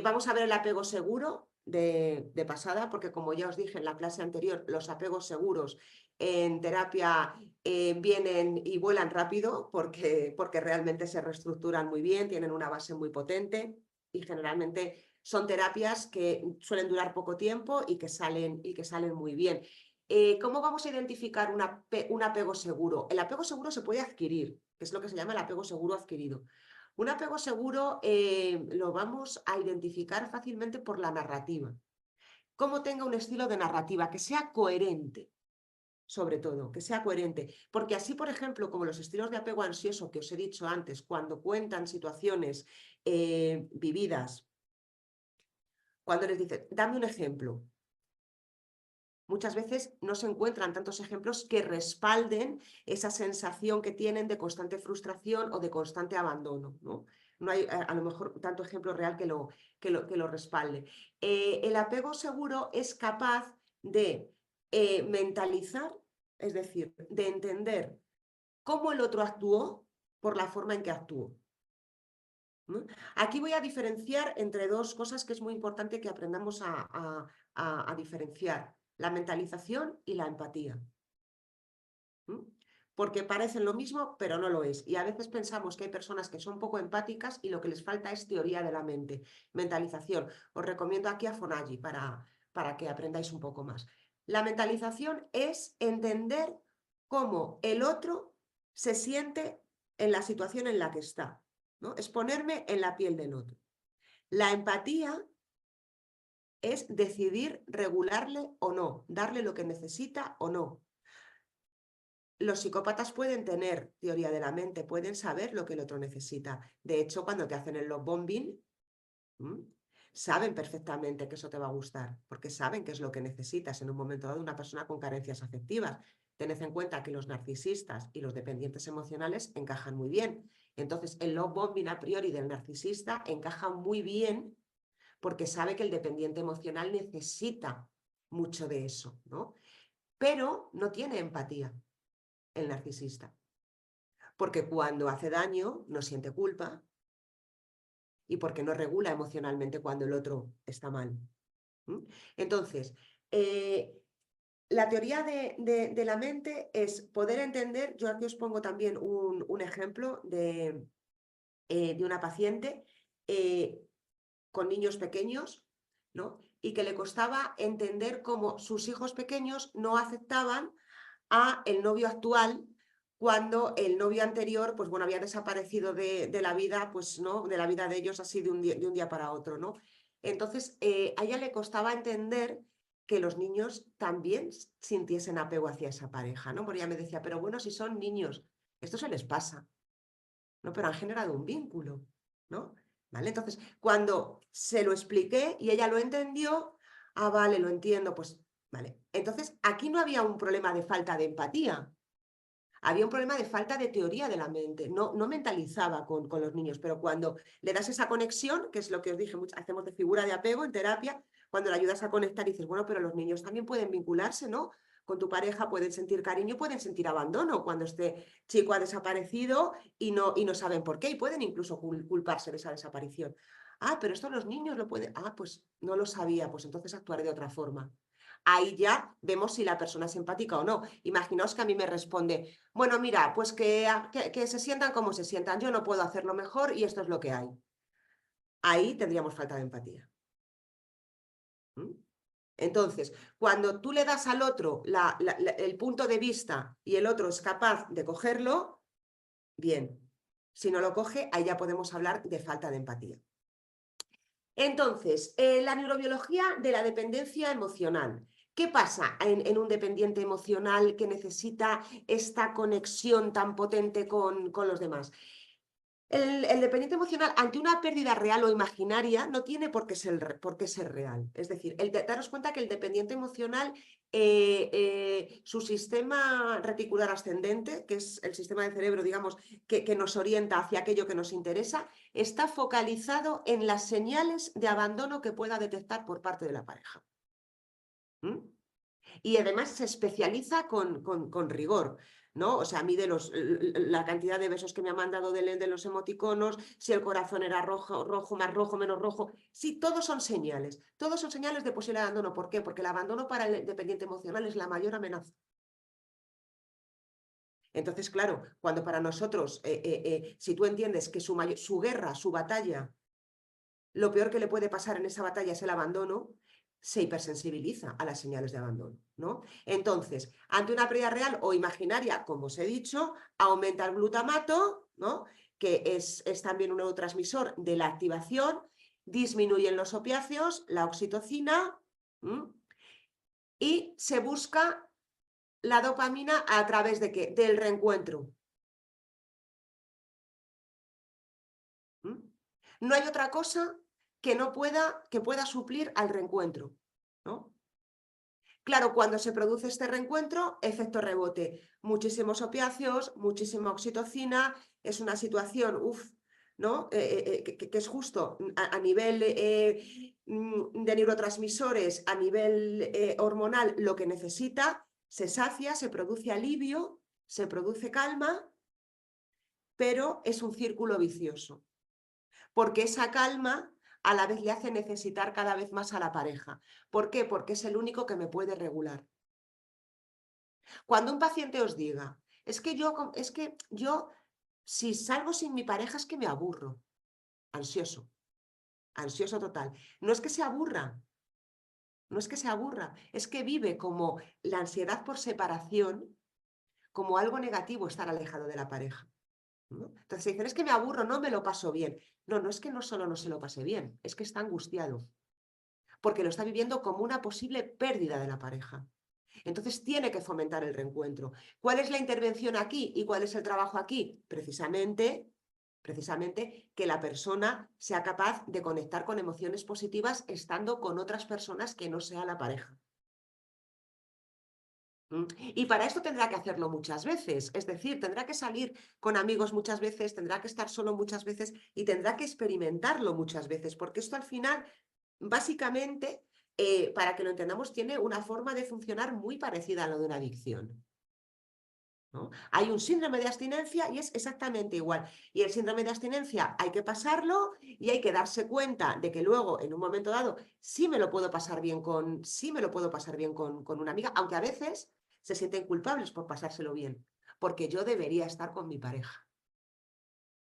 Vamos a ver el apego seguro de pasada, porque como ya os dije en la clase anterior, los apegos seguros en terapia vienen y vuelan rápido porque realmente se reestructuran muy bien, tienen una base muy potente y generalmente son terapias que suelen durar poco tiempo y que salen muy bien. ¿Cómo vamos a identificar un apego seguro? El apego seguro se puede adquirir, que es lo que se llama el apego seguro adquirido. Un apego seguro lo vamos a identificar fácilmente por la narrativa. Cómo tenga un estilo de narrativa, que sea coherente, sobre todo, que sea coherente. Porque así, por ejemplo, como los estilos de apego ansioso que os he dicho antes, cuando cuentan situaciones vividas, cuando les dicen, dame un ejemplo, muchas veces no se encuentran tantos ejemplos que respalden esa sensación que tienen de constante frustración o de constante abandono, ¿no? No hay a lo mejor tanto ejemplo real que lo respalde. El apego seguro es capaz de mentalizar, es decir, de entender cómo el otro actuó por la forma en que actuó, ¿no? Aquí voy a diferenciar entre dos cosas que es muy importante que aprendamos a diferenciar: la mentalización y la empatía. ¿Mm? Porque parecen lo mismo, pero no lo es. Y a veces pensamos que hay personas que son poco empáticas y lo que les falta es teoría de la mente, mentalización. Os recomiendo aquí a Fonagy para que aprendáis un poco más. La mentalización es entender cómo el otro se siente en la situación en la que está, ¿no? Es ponerme en la piel del otro. La empatía es decidir regularle o no, darle lo que necesita o no. Los psicópatas pueden tener teoría de la mente, pueden saber lo que el otro necesita. De hecho, cuando te hacen el love bombing, saben perfectamente que eso te va a gustar, porque saben qué es lo que necesitas en un momento dado una persona con carencias afectivas. Tened en cuenta que los narcisistas y los dependientes emocionales encajan muy bien. Entonces, el love bombing a priori del narcisista encaja muy bien porque sabe que el dependiente emocional necesita mucho de eso, ¿no? Pero no tiene empatía el narcisista, porque cuando hace daño no siente culpa y porque no regula emocionalmente cuando el otro está mal. Entonces, la teoría de la mente es poder entender. Yo aquí os pongo también un ejemplo de una paciente con niños pequeños, ¿no? Y que le costaba entender cómo sus hijos pequeños no aceptaban a el novio actual cuando el novio anterior, pues bueno, había desaparecido de la vida, pues no, de la vida de ellos así de un día para otro, ¿no? Entonces, a ella le costaba entender que los niños también sintiesen apego hacia esa pareja, ¿no? Porque ella me decía, pero bueno, si son niños, esto se les pasa, ¿no? Pero han generado un vínculo, ¿no? ¿Vale? Entonces, cuando se lo expliqué y ella lo entendió, ah, vale, lo entiendo, pues, vale. Entonces, aquí no había un problema de falta de empatía, había un problema de falta de teoría de la mente, no mentalizaba con los niños, pero cuando le das esa conexión, que es lo que os dije, hacemos de figura de apego en terapia, cuando le ayudas a conectar y dices, bueno, pero los niños también pueden vincularse, ¿no? Con tu pareja pueden sentir cariño, pueden sentir abandono cuando este chico ha desaparecido y no saben por qué, y pueden incluso culparse de esa desaparición. Ah, pero esto los niños lo pueden... Ah, pues no lo sabía, pues entonces actuaré de otra forma. Ahí ya vemos si la persona es empática o no. Imaginaos que a mí me responde, bueno, mira, pues que se sientan como se sientan, yo no puedo hacerlo mejor y esto es lo que hay. Ahí tendríamos falta de empatía. Entonces, cuando tú le das al otro el punto de vista y el otro es capaz de cogerlo, bien. Si no lo coge, ahí ya podemos hablar de falta de empatía. Entonces, la neurobiología de la dependencia emocional. ¿Qué pasa en un dependiente emocional que necesita esta conexión tan potente con los demás? El dependiente emocional, ante una pérdida real o imaginaria, no tiene por qué ser real. Es decir, daros cuenta que el dependiente emocional, su sistema reticular ascendente, que es el sistema del cerebro, digamos, que nos orienta hacia aquello que nos interesa, está focalizado en las señales de abandono que pueda detectar por parte de la pareja. ¿Mm? Y además se especializa con rigor, ¿no? O sea, mide la cantidad de besos que me ha mandado de los emoticonos, si el corazón era rojo, más rojo, menos rojo. Sí, todos son señales de posible abandono. ¿Por qué? Porque el abandono para el dependiente emocional es la mayor amenaza. Entonces, claro, cuando para nosotros, si tú entiendes que su guerra, su batalla, lo peor que le puede pasar en esa batalla es el abandono, se hipersensibiliza a las señales de abandono, ¿no? Entonces, ante una pérdida real o imaginaria, como os he dicho, aumenta el glutamato, ¿no? Que es también un neurotransmisor de la activación, disminuyen los opiáceos, la oxitocina, y se busca la dopamina a través de ¿qué? Del reencuentro. No hay otra cosa que pueda suplir al reencuentro, ¿no? Claro, cuando se produce este reencuentro, efecto rebote, muchísimos opiáceos, muchísima oxitocina, es una situación, ¿no? Que es justo a nivel de neurotransmisores, a nivel hormonal, lo que necesita, se sacia, se produce alivio, se produce calma, pero es un círculo vicioso, porque esa calma a la vez le hace necesitar cada vez más a la pareja. ¿Por qué? Porque es el único que me puede regular. Cuando un paciente os diga, es que yo, si salgo sin mi pareja es que me aburro, ansioso, ansioso total. No es que se aburra, no es que se aburra, es que vive como la ansiedad por separación, como algo negativo estar alejado de la pareja, ¿no? Entonces dicen, es que me aburro, no me lo paso bien. No, no es que no solo no se lo pase bien, es que está angustiado, porque lo está viviendo como una posible pérdida de la pareja. Entonces tiene que fomentar el reencuentro. ¿Cuál es la intervención aquí y cuál es el trabajo aquí? Precisamente que la persona sea capaz de conectar con emociones positivas estando con otras personas que no sea la pareja. Y para esto tendrá que hacerlo muchas veces, es decir, tendrá que salir con amigos muchas veces, tendrá que estar solo muchas veces y tendrá que experimentarlo muchas veces, porque esto al final, básicamente, para que lo entendamos, tiene una forma de funcionar muy parecida a lo de una adicción, ¿no? Hay un síndrome de abstinencia y es exactamente igual. Y el síndrome de abstinencia hay que pasarlo y hay que darse cuenta de que luego, en un momento dado, sí me lo puedo pasar bien con una amiga, aunque a veces se sienten culpables por pasárselo bien, porque yo debería estar con mi pareja,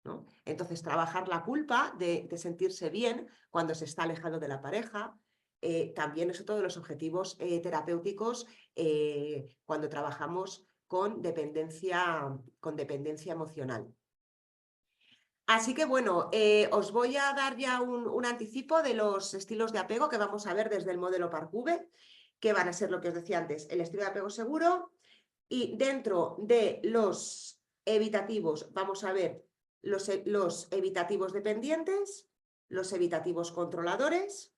¿no? Entonces, trabajar la culpa de sentirse bien cuando se está alejado de la pareja, también es otro de los objetivos terapéuticos cuando trabajamos con dependencia emocional. Así que bueno, os voy a dar ya un anticipo de los estilos de apego que vamos a ver desde el modelo Parcube, que van a ser lo que os decía antes, el estilo de apego seguro, y dentro de los evitativos vamos a ver los evitativos dependientes, los evitativos controladores,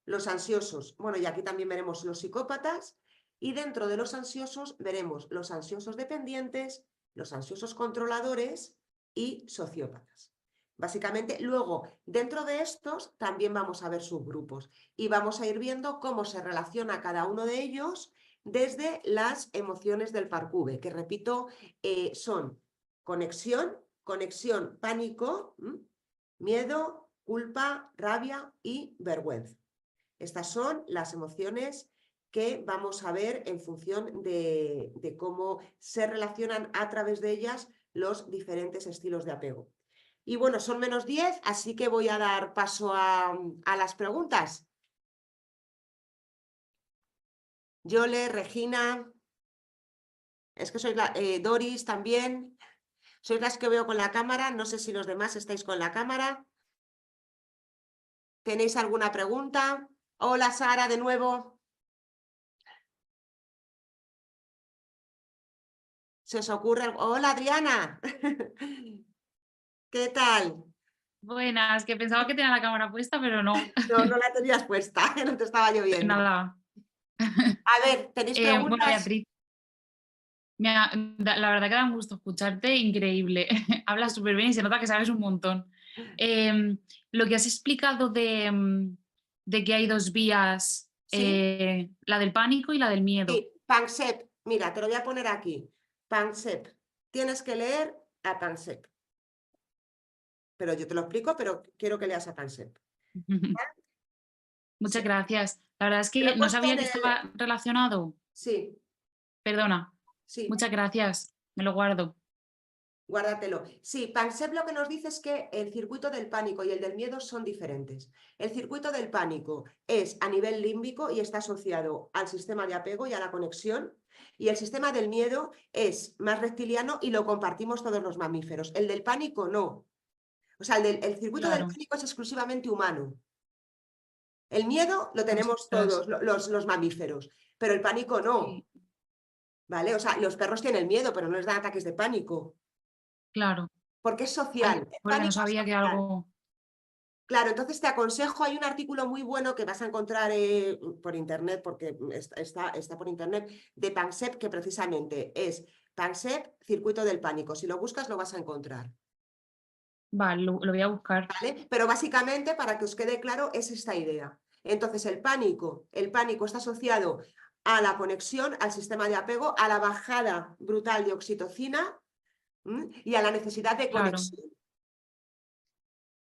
los ansiosos, bueno, y aquí también veremos los psicópatas, y dentro de los ansiosos veremos los ansiosos dependientes, los ansiosos controladores y sociópatas. Básicamente, luego, dentro de estos también vamos a ver subgrupos y vamos a ir viendo cómo se relaciona cada uno de ellos desde las emociones del Parcube, que repito, son conexión, pánico, miedo, culpa, rabia y vergüenza. Estas son las emociones que vamos a ver en función de cómo se relacionan a través de ellas los diferentes estilos de apego. Y bueno, son -10, así que voy a dar paso a las preguntas. Yole, Regina, es que soy Doris también. Sois las que veo con la cámara, no sé si los demás estáis con la cámara. ¿Tenéis alguna pregunta? Hola Sara, de nuevo. ¿Se os ocurre algo? Hola Adriana. ¿Qué tal? Buenas, que pensaba que tenía la cámara puesta, pero no, No, no la tenías puesta, no te estaba lloviendo. nada. A ver, ¿tenéis Bueno, preguntas? Beatriz, la verdad que da un gusto escucharte, increíble. Hablas súper bien y se nota que sabes un montón. Lo que has explicado de que hay dos vías, Sí, la del pánico y la del miedo. sí, Pansep. Mira, te lo voy a poner aquí. Pansep. Tienes que leer a Pansep. Pero yo te lo explico, pero quiero que leas a Pansep. Muchas Sí. gracias. La verdad es Te lo he que no puesto sabía en que el... estaba relacionado. Sí, Perdona. sí. Muchas gracias. Me lo guardo. Guárdatelo. Sí, Pansep lo que nos dice es que el circuito del pánico y el del miedo son diferentes. El circuito del pánico es a nivel límbico y está asociado al sistema de apego y a la conexión. Y el sistema del miedo es más reptiliano y lo compartimos todos los mamíferos. El del pánico no. O sea, el circuito del Claro. pánico es exclusivamente humano. El miedo lo tenemos Ostras, todos los mamíferos, pero el pánico no. sí, ¿Vale? O sea, los perros tienen miedo, pero no les dan ataques de pánico. claro. Porque es social. Ay, El porque no pánico es sabía que social. algo... Claro, entonces te aconsejo, hay un artículo muy bueno que vas a encontrar por internet, porque está por internet, de Pansep, que precisamente es Pansep, circuito del pánico. Si lo buscas, lo vas a encontrar. Vale, lo voy a buscar. ¿Vale? Pero básicamente, para que os quede claro, es esta idea. Entonces, el pánico está asociado a la conexión, al sistema de apego, a la bajada brutal de oxitocina y a la necesidad de Claro, conexión.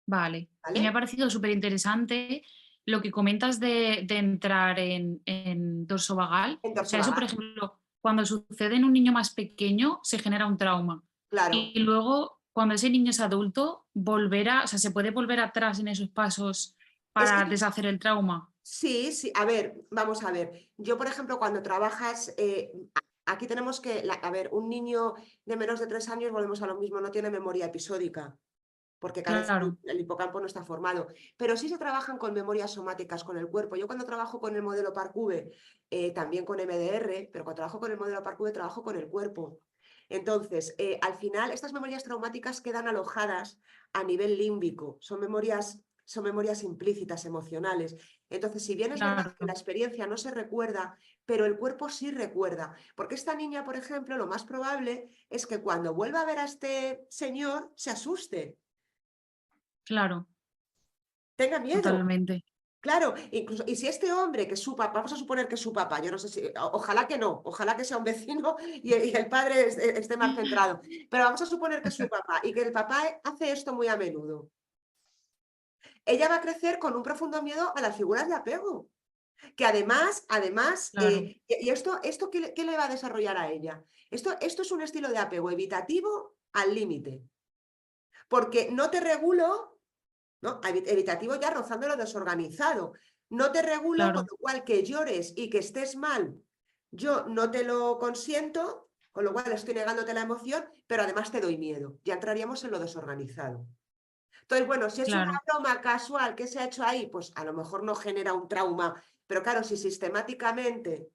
vale. Y me ha ¿Vale? parecido súper interesante lo que comentas de entrar en dorso vagal. En O dorso sea, eso, por vagal. ejemplo, cuando sucede en un niño más pequeño, se genera un trauma. Claro. Y luego, cuando ese niño es adulto, o sea, se puede volver atrás en esos pasos Es que para deshacer el trauma. sí, sí, a ver, vamos a ver. Yo, por ejemplo, cuando trabajas, aquí tenemos que, a ver, un niño de menos de 3 años, volvemos a lo mismo, no tiene memoria episódica, porque Claro, el hipocampo no está formado. Pero sí se trabajan con memorias somáticas con el cuerpo. Yo cuando trabajo con el modelo Parcube, también con MDR, pero cuando trabajo con el modelo Parcube trabajo con el cuerpo. Entonces, al final, estas memorias traumáticas quedan alojadas a nivel límbico, son memorias implícitas, emocionales. Entonces, si bien es verdad claro, que la experiencia no se recuerda, pero el cuerpo sí recuerda. Porque esta niña, por ejemplo, lo más probable es que cuando vuelva a ver a este señor, se asuste, claro, tenga miedo. totalmente. Claro, incluso, y si este hombre, que es su papá, vamos a suponer que es su papá, yo no sé si, ojalá que no, ojalá que sea un vecino y el padre esté más centrado, pero vamos a suponer que es su papá y que el papá hace esto muy a menudo. Ella va a crecer con un profundo miedo a las figuras de apego, que además, Claro, y esto ¿qué le va a desarrollar a ella? Esto es un estilo de apego evitativo al límite, porque no te regulo, ¿no? Evitativo ya rozando lo desorganizado. No te regulo, con claro, lo cual que llores y que estés mal, yo no te lo consiento, con lo cual estoy negándote la emoción, pero además te doy miedo. Ya entraríamos en lo desorganizado. Entonces, bueno, si es una claro. broma casual que se ha hecho ahí, pues a lo mejor no genera un trauma, pero claro, si sistemáticamente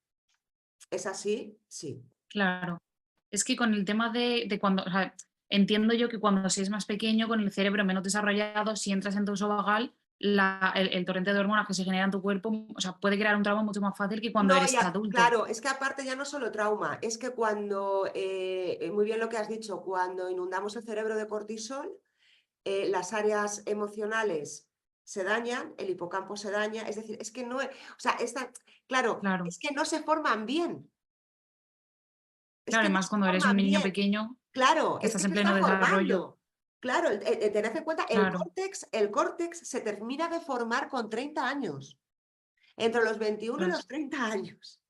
es así, sí. Claro. Es que con el tema de cuando, o sea, entiendo yo que cuando si es más pequeño, con el cerebro menos desarrollado, si entras en tu uso vagal, el torrente de hormonas que se genera en tu cuerpo, o sea, puede crear un trauma mucho más fácil que cuando No, eres adulto. claro, es que aparte ya no solo trauma, es que cuando, muy bien lo que has dicho, cuando inundamos el cerebro de cortisol, las áreas emocionales se dañan, el hipocampo se daña, es decir, es que no, o sea, claro, Claro, es que no se forman bien, es claro, que y no más se cuando eres un forman niño bien, pequeño claro, que es que estás en se pleno está desarrollo. formando. Claro, tened en cuenta, Claro, el córtex se termina de formar con 30 años, entre los 21 y los ostras, 30 años,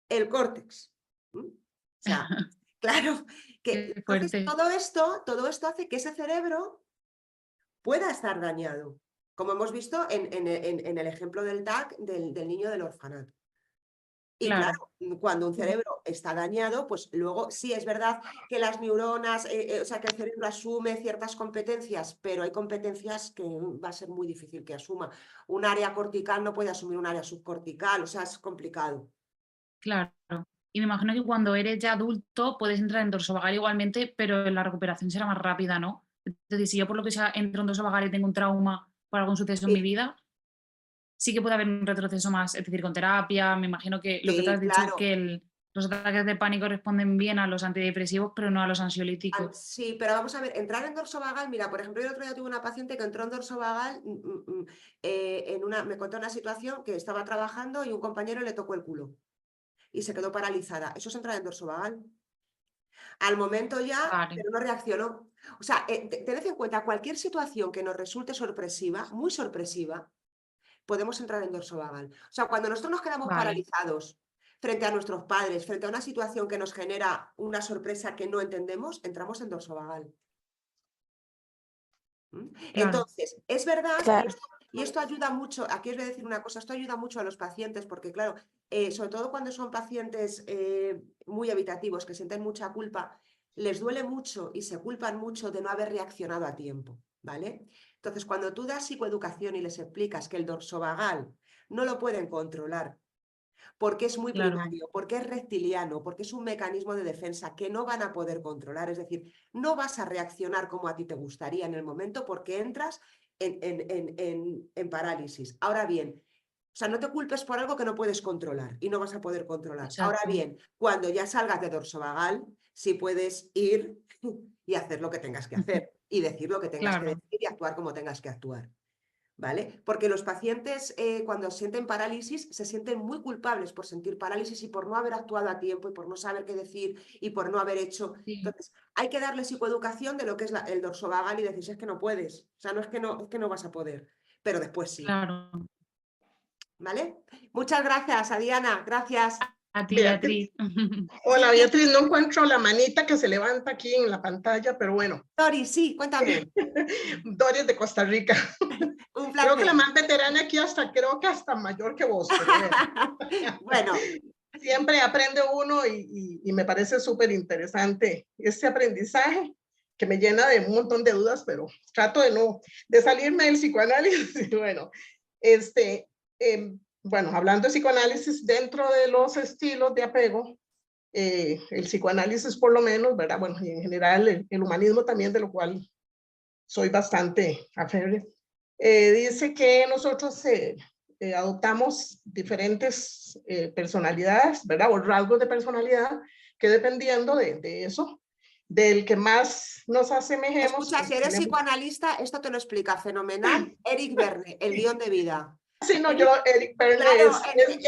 el córtex. O sea, claro, que qué entonces fuerte. todo esto hace que ese cerebro pueda estar dañado, como hemos visto en el ejemplo del TAC del niño del orfanato. Y Claro, claro, cuando un cerebro está dañado, pues luego sí es verdad que las neuronas, o sea, que el cerebro asume ciertas competencias, pero hay competencias que va a ser muy difícil que asuma. Un área cortical no puede asumir un área subcortical, o sea, es complicado. claro. Y me imagino que cuando eres ya adulto puedes entrar en dorsovagal igualmente, pero la recuperación será más rápida, ¿no? Es decir, si yo por lo que sea entro en dorsovagal y tengo un trauma por algún suceso en mi Sí, vida, sí que puede haber un retroceso más, es decir, con terapia. Me imagino que lo que te sí, has dicho, claro. que los ataques de pánico responden bien a los antidepresivos, pero no a los ansiolíticos. Sí, pero vamos a ver, entrar en dorsovagal, mira, por ejemplo, yo el otro día tuve una paciente que entró en dorsovagal me contó una situación que estaba trabajando y un compañero le tocó el culo y se quedó paralizada. Eso es entrar en dorsovagal. Al momento ya, Vale, pero no reaccionó. O sea, tened en cuenta, cualquier situación que nos resulte sorpresiva, muy sorpresiva, podemos entrar en dorsovagal. O sea, cuando nosotros nos quedamos vale, paralizados frente a nuestros padres, frente a una situación que nos genera una sorpresa que no entendemos, entramos en dorsovagal. ¿Mm? claro. Entonces, es verdad, Claro. y esto ayuda mucho, aquí os voy a decir una cosa, esto ayuda mucho a los pacientes, porque claro, sobre todo cuando son pacientes muy evitativos, que sienten mucha culpa, les duele mucho y se culpan mucho de no haber reaccionado a tiempo, ¿vale? Entonces, cuando tú das psicoeducación y les explicas que el dorsovagal no lo pueden controlar, porque es muy Claro, primario, porque es reptiliano, porque es un mecanismo de defensa que no van a poder controlar. Es decir, no vas a reaccionar como a ti te gustaría en el momento porque entras en parálisis. Ahora bien, o sea, no te culpes por algo que no puedes controlar y no vas a poder controlar. Ahora exacto. bien, cuando ya salgas de dorsovagal, sí puedes ir y hacer lo que tengas que hacer y decir lo que tengas que Claro, decir y actuar como tengas que actuar. ¿Vale? Porque los pacientes cuando sienten parálisis se sienten muy culpables por sentir parálisis y por no haber actuado a tiempo y por no saber qué decir y por no haber hecho. sí, Entonces, hay que darle psicoeducación de lo que es el dorsovagal y decir, es que no puedes. O sea, no es que no vas a poder, pero después sí. claro. ¿Vale? Muchas gracias, Adriana. Gracias. A ti, Beatriz. Beatriz. Hola, Sí, Beatriz, no encuentro la manita que se levanta aquí en la pantalla, pero bueno, Dori, sí, cuéntame. Doris de Costa Rica. Un Creo que la placer. más veterana aquí creo que hasta mayor que vos, pero bueno, Bueno, siempre aprende uno y me parece súper interesante este aprendizaje que me llena de un montón de dudas, pero trato de salirme del psicoanálisis. Y bueno, este, bueno, hablando de psicoanálisis dentro de los estilos de apego, el psicoanálisis por lo menos, ¿verdad? Bueno, y en general el humanismo también, de lo cual soy bastante aférrea, dice que nosotros adoptamos diferentes personalidades, ¿verdad? O rasgos de personalidad que dependiendo de eso, del que más nos asemejemos, escucha, si pues eres tenemos... psicoanalista, esto te lo explica fenomenal Eric Verne, el guión de vida. Sí, no, Eric, Eric Berne claro,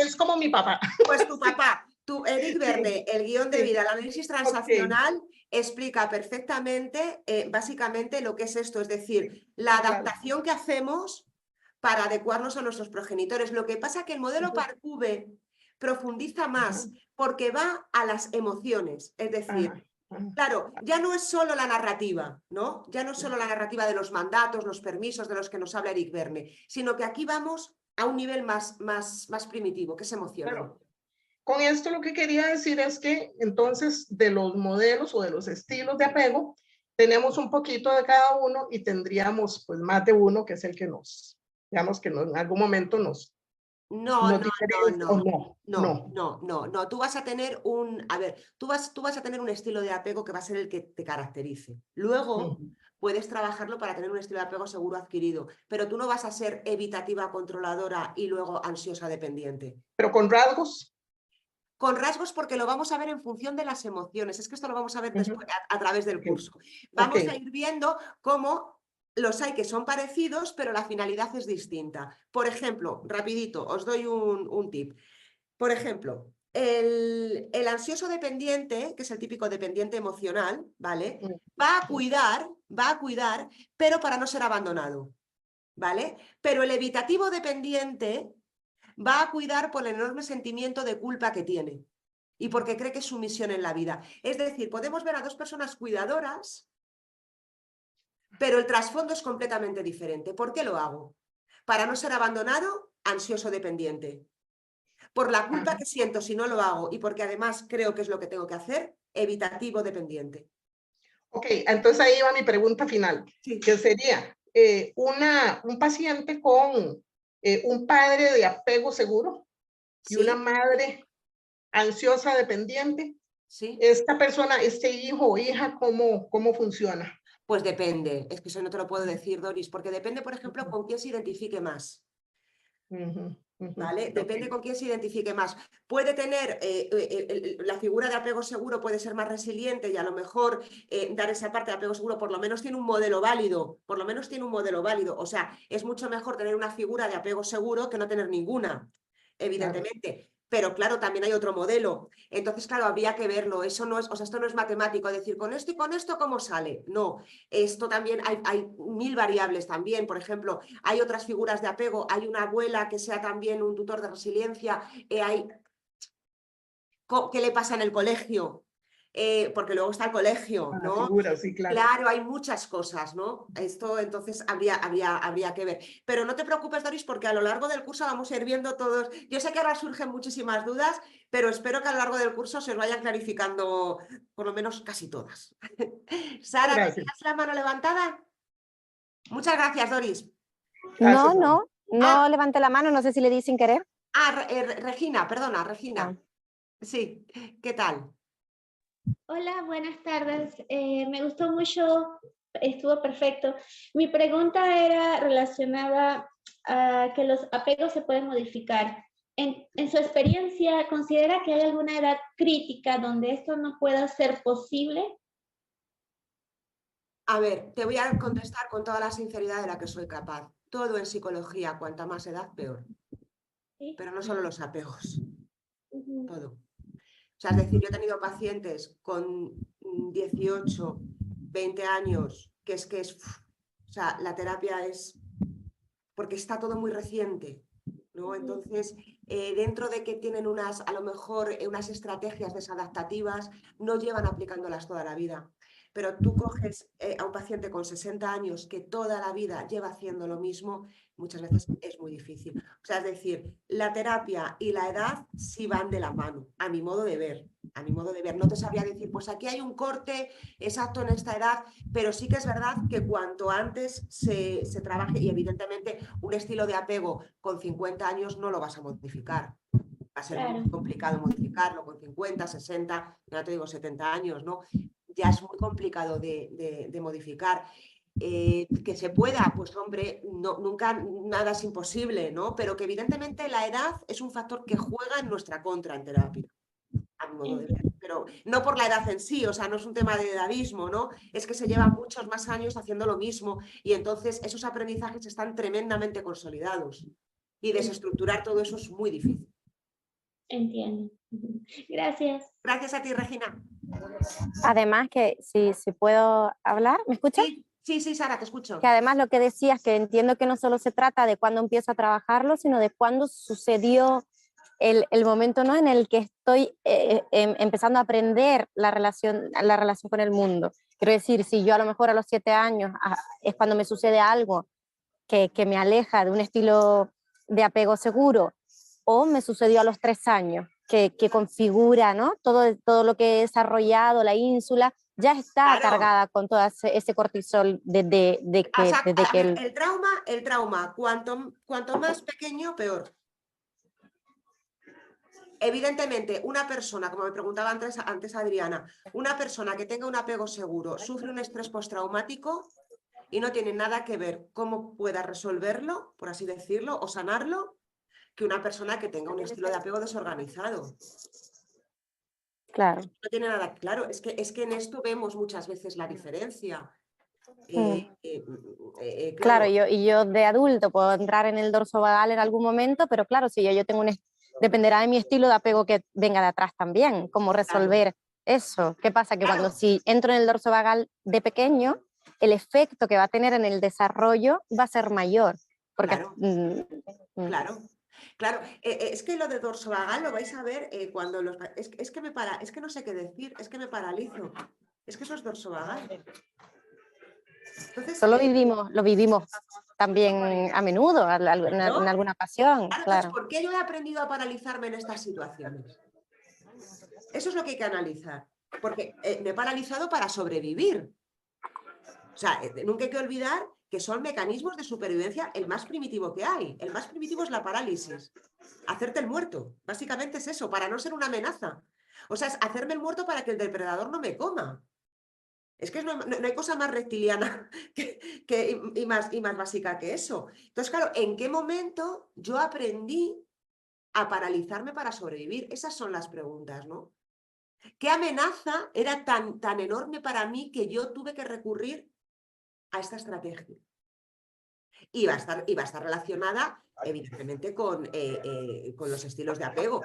es como mi papá. pues tu papá, Eric Sí, Verne, el guión de sí, vida, el análisis ok. transaccional, explica perfectamente, básicamente, lo que es esto, es decir, la Sí, claro. adaptación que hacemos para adecuarnos a nuestros progenitores. Lo que pasa es que el modelo Ujú, Parcube profundiza ajá, más porque va a las emociones, es ajá, decir, ajá. claro, ya no es solo la narrativa, ¿no? Ya no es solo la narrativa de los mandatos, los permisos de los que nos habla Eric Verne, sino que aquí vamos a un nivel más primitivo, que es emocional. Claro. Con esto lo que quería decir es que entonces de los modelos o de los estilos de apego, tenemos un poquito de cada uno y tendríamos pues más de uno que es el que nos, digamos que en algún momento No, nos no, no, diferencia o no. No, tú vas a tener a ver, tú vas a tener un estilo de apego que va a ser el que te caracterice. Luego puedes trabajarlo para tener un estilo de apego seguro adquirido, pero tú no vas a ser evitativa, controladora y luego ansiosa dependiente. Pero con rasgos. Con rasgos porque lo vamos a ver en función de las emociones. Es que esto lo vamos a ver después a través del Okay. curso. Ok, Vamos a ir viendo cómo los hay que son parecidos, pero la finalidad es distinta. Por ejemplo, rapidito, os doy un tip. Por ejemplo, el ansioso dependiente, que es el típico dependiente emocional, ¿vale? Va a cuidar, pero para no ser abandonado, ¿vale? Pero el evitativo dependiente va a cuidar por el enorme sentimiento de culpa que tiene y porque cree que es su misión en la vida. Es decir, podemos ver a dos personas cuidadoras, pero el trasfondo es completamente diferente. ¿Por qué lo hago? Para no ser abandonado, ansioso dependiente. por la culpa que siento si no lo hago y porque además creo que es lo que tengo que hacer, evitativo dependiente. Ok, entonces ahí va mi pregunta final, Sí. que sería un paciente con un padre de apego seguro y Sí, una madre ansiosa dependiente. sí. Esta persona, este hijo o hija, ¿cómo funciona? Pues depende, es que eso no te lo puedo decir, Doris, porque depende, por ejemplo, con quién se identifique más. Ujú, ujú, ¿Vale? Depende ok. con quién se identifique más. Puede tener, la figura de apego seguro puede ser más resiliente y a lo mejor dar esa parte de apego seguro, por lo menos tiene un modelo válido, por lo menos tiene un modelo válido. O sea, es mucho mejor tener una figura de apego seguro que no tener ninguna, evidentemente. Pero claro, también hay otro modelo. Entonces, claro, habría que verlo. Eso no es, o sea, esto no es matemático, decir con esto y con esto, ¿cómo sale? No, esto también hay 1000 variables también. Por ejemplo, hay otras figuras de apego, hay una abuela que sea también un tutor de resiliencia, ¿qué le pasa en el colegio? Porque luego está el colegio, La ¿no? figura, sí, claro. Claro, hay muchas cosas, ¿no? Esto entonces habría que ver. Pero no te preocupes, Doris, porque a lo largo del curso vamos a ir viendo todos. Yo sé que ahora surgen muchísimas dudas, pero espero que a lo largo del curso se os vayan clarificando por lo menos casi todas. Sara, Gracias. ¿tenías la mano levantada? Muchas gracias, Doris. Gracias, No levanté la mano, no sé si le di sin querer. Regina, perdona, Regina. Ah. Sí, ¿qué tal? Hola, buenas tardes. Me gustó mucho, estuvo perfecto. Mi pregunta era relacionada a que los apegos se pueden modificar. En su experiencia, ¿considera que hay alguna edad crítica donde esto no pueda ser posible? A ver, te voy a contestar con toda la sinceridad de la que soy capaz. Todo en psicología, cuanta más edad, peor. ¿Sí? Pero no solo los apegos, Ujú. todo. O sea, es decir, yo he tenido pacientes con 18, 20 años, que es, o sea, la terapia es, porque está todo muy reciente, ¿no? Ujú. Entonces, dentro de que tienen a lo mejor, unas estrategias desadaptativas, no llevan aplicándolas toda la vida. Pero tú coges a un paciente con 60 años que toda la vida lleva haciendo lo mismo, muchas veces es muy difícil. O sea, es decir, la terapia y la edad sí van de la mano, a mi modo de ver. A mi modo de ver, no te sabría decir, pues aquí hay un corte exacto en esta edad, pero sí que es verdad que cuanto antes se trabaje, y evidentemente un estilo de apego con 50 años no lo vas a modificar. Va a ser Claro. muy complicado modificarlo con 50, 60, ya te digo 70 años, ¿no? Ya es muy complicado de modificar. Que se pueda, pues hombre, no, nunca nada es imposible, ¿no? Pero que evidentemente la edad es un factor que juega en nuestra contra en terapia, a mi modo de ver. Pero no por la edad en sí, o sea, no es un tema de edadismo, ¿no? Es que se llevan muchos más años haciendo lo mismo y entonces esos aprendizajes están tremendamente consolidados. Y desestructurar todo eso es muy difícil. Entiendo. Ujú. Gracias. Gracias a ti, Regina. Además que, si puedo hablar, ¿me escuchas? Sí, Sara, te escucho. Que además lo que decías, que entiendo que no solo se trata de cuándo empiezo a trabajarlo, sino de cuándo sucedió el momento, ¿no?, en el que estoy empezando a aprender la relación con el mundo. Quiero decir, si yo a lo mejor a los 7 años es cuando me sucede algo que me aleja de un estilo de apego seguro, o me sucedió a los 3 años, que configura, ¿no?, todo lo que he desarrollado, la ínsula, ya está Claro. cargada con todo ese cortisol desde O sea, que el trauma, cuanto más pequeño, peor. Evidentemente, una persona, como me preguntaba antes Adriana, una persona que tenga un apego seguro sufre un estrés postraumático y no tiene nada que ver cómo pueda resolverlo, por así decirlo, o sanarlo, que una persona que tenga un estilo de apego desorganizado. Claro. No tiene nada claro, es que en esto vemos muchas veces la diferencia. Claro, yo de adulto puedo entrar en el dorso vagal en algún momento, pero claro, si yo tengo dependerá de mi estilo de apego que venga de atrás también, cómo resolver eso. ¿Qué pasa? Que cuando si entro en el dorso vagal de pequeño, el efecto que va a tener en el desarrollo va a ser mayor. Porque, Claro, es que lo de dorso vagal lo vais a ver cuando los... Es que no sé qué decir, es que me paralizo. Es que eso es dorso vagal. Entonces, Eso lo vivimos también a menudo, en alguna ocasión, entonces, claro. ¿por qué yo he aprendido a paralizarme en estas situaciones? Eso es lo que hay que analizar, porque me he paralizado para sobrevivir. O sea, nunca hay que olvidar que son mecanismos de supervivencia el más primitivo que hay. El más primitivo es la parálisis. Hacerte el muerto. Básicamente es eso, para no ser una amenaza. O sea, es hacerme el muerto para que el depredador no me coma. Es que no hay cosa más reptiliana y más básica que eso. Entonces, claro, ¿en qué momento yo aprendí a paralizarme para sobrevivir? Esas son las preguntas, ¿no? ¿Qué amenaza era tan enorme para mí que yo tuve que recurrir a esta estrategia? Y va a estar relacionada, evidentemente, con los estilos de apego.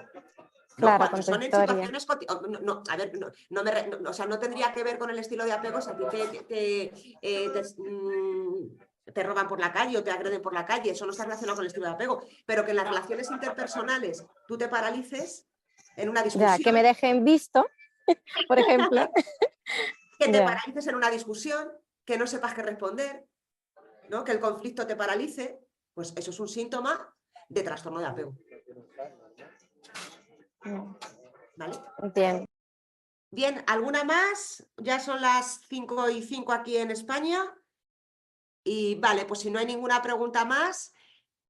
¿No? Claro, Cuando con tu son en historia. situaciones, a ver, o sea, no tendría que ver con el estilo de apego si a ti te roban por la calle o te agreden por la calle, eso no está relacionado con el estilo de apego, pero que en las relaciones interpersonales tú te paralices en una Ya, discusión, que me dejen visto, por ejemplo. que te Ya. paralices en una discusión, que no sepas qué responder, ¿no? Que el conflicto te paralice, pues eso es un síntoma de trastorno de apego. ¿Vale? Entiendo. Bien, ¿alguna más? Ya son las 5:05 aquí en España. Y vale, pues si no hay ninguna pregunta más,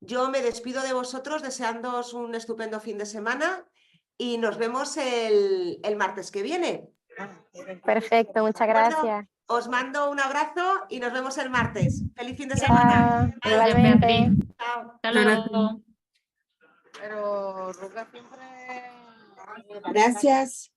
yo me despido de vosotros deseándoos un estupendo fin de semana y nos vemos el martes que viene. Perfecto, muchas ¿De acuerdo? gracias. Os mando un abrazo y nos vemos el martes. ¡Feliz fin de semana! Chao, Chao. Gracias, igualmente. Beatriz. Chao. Hasta luego. Pero Ruga siempre... Gracias.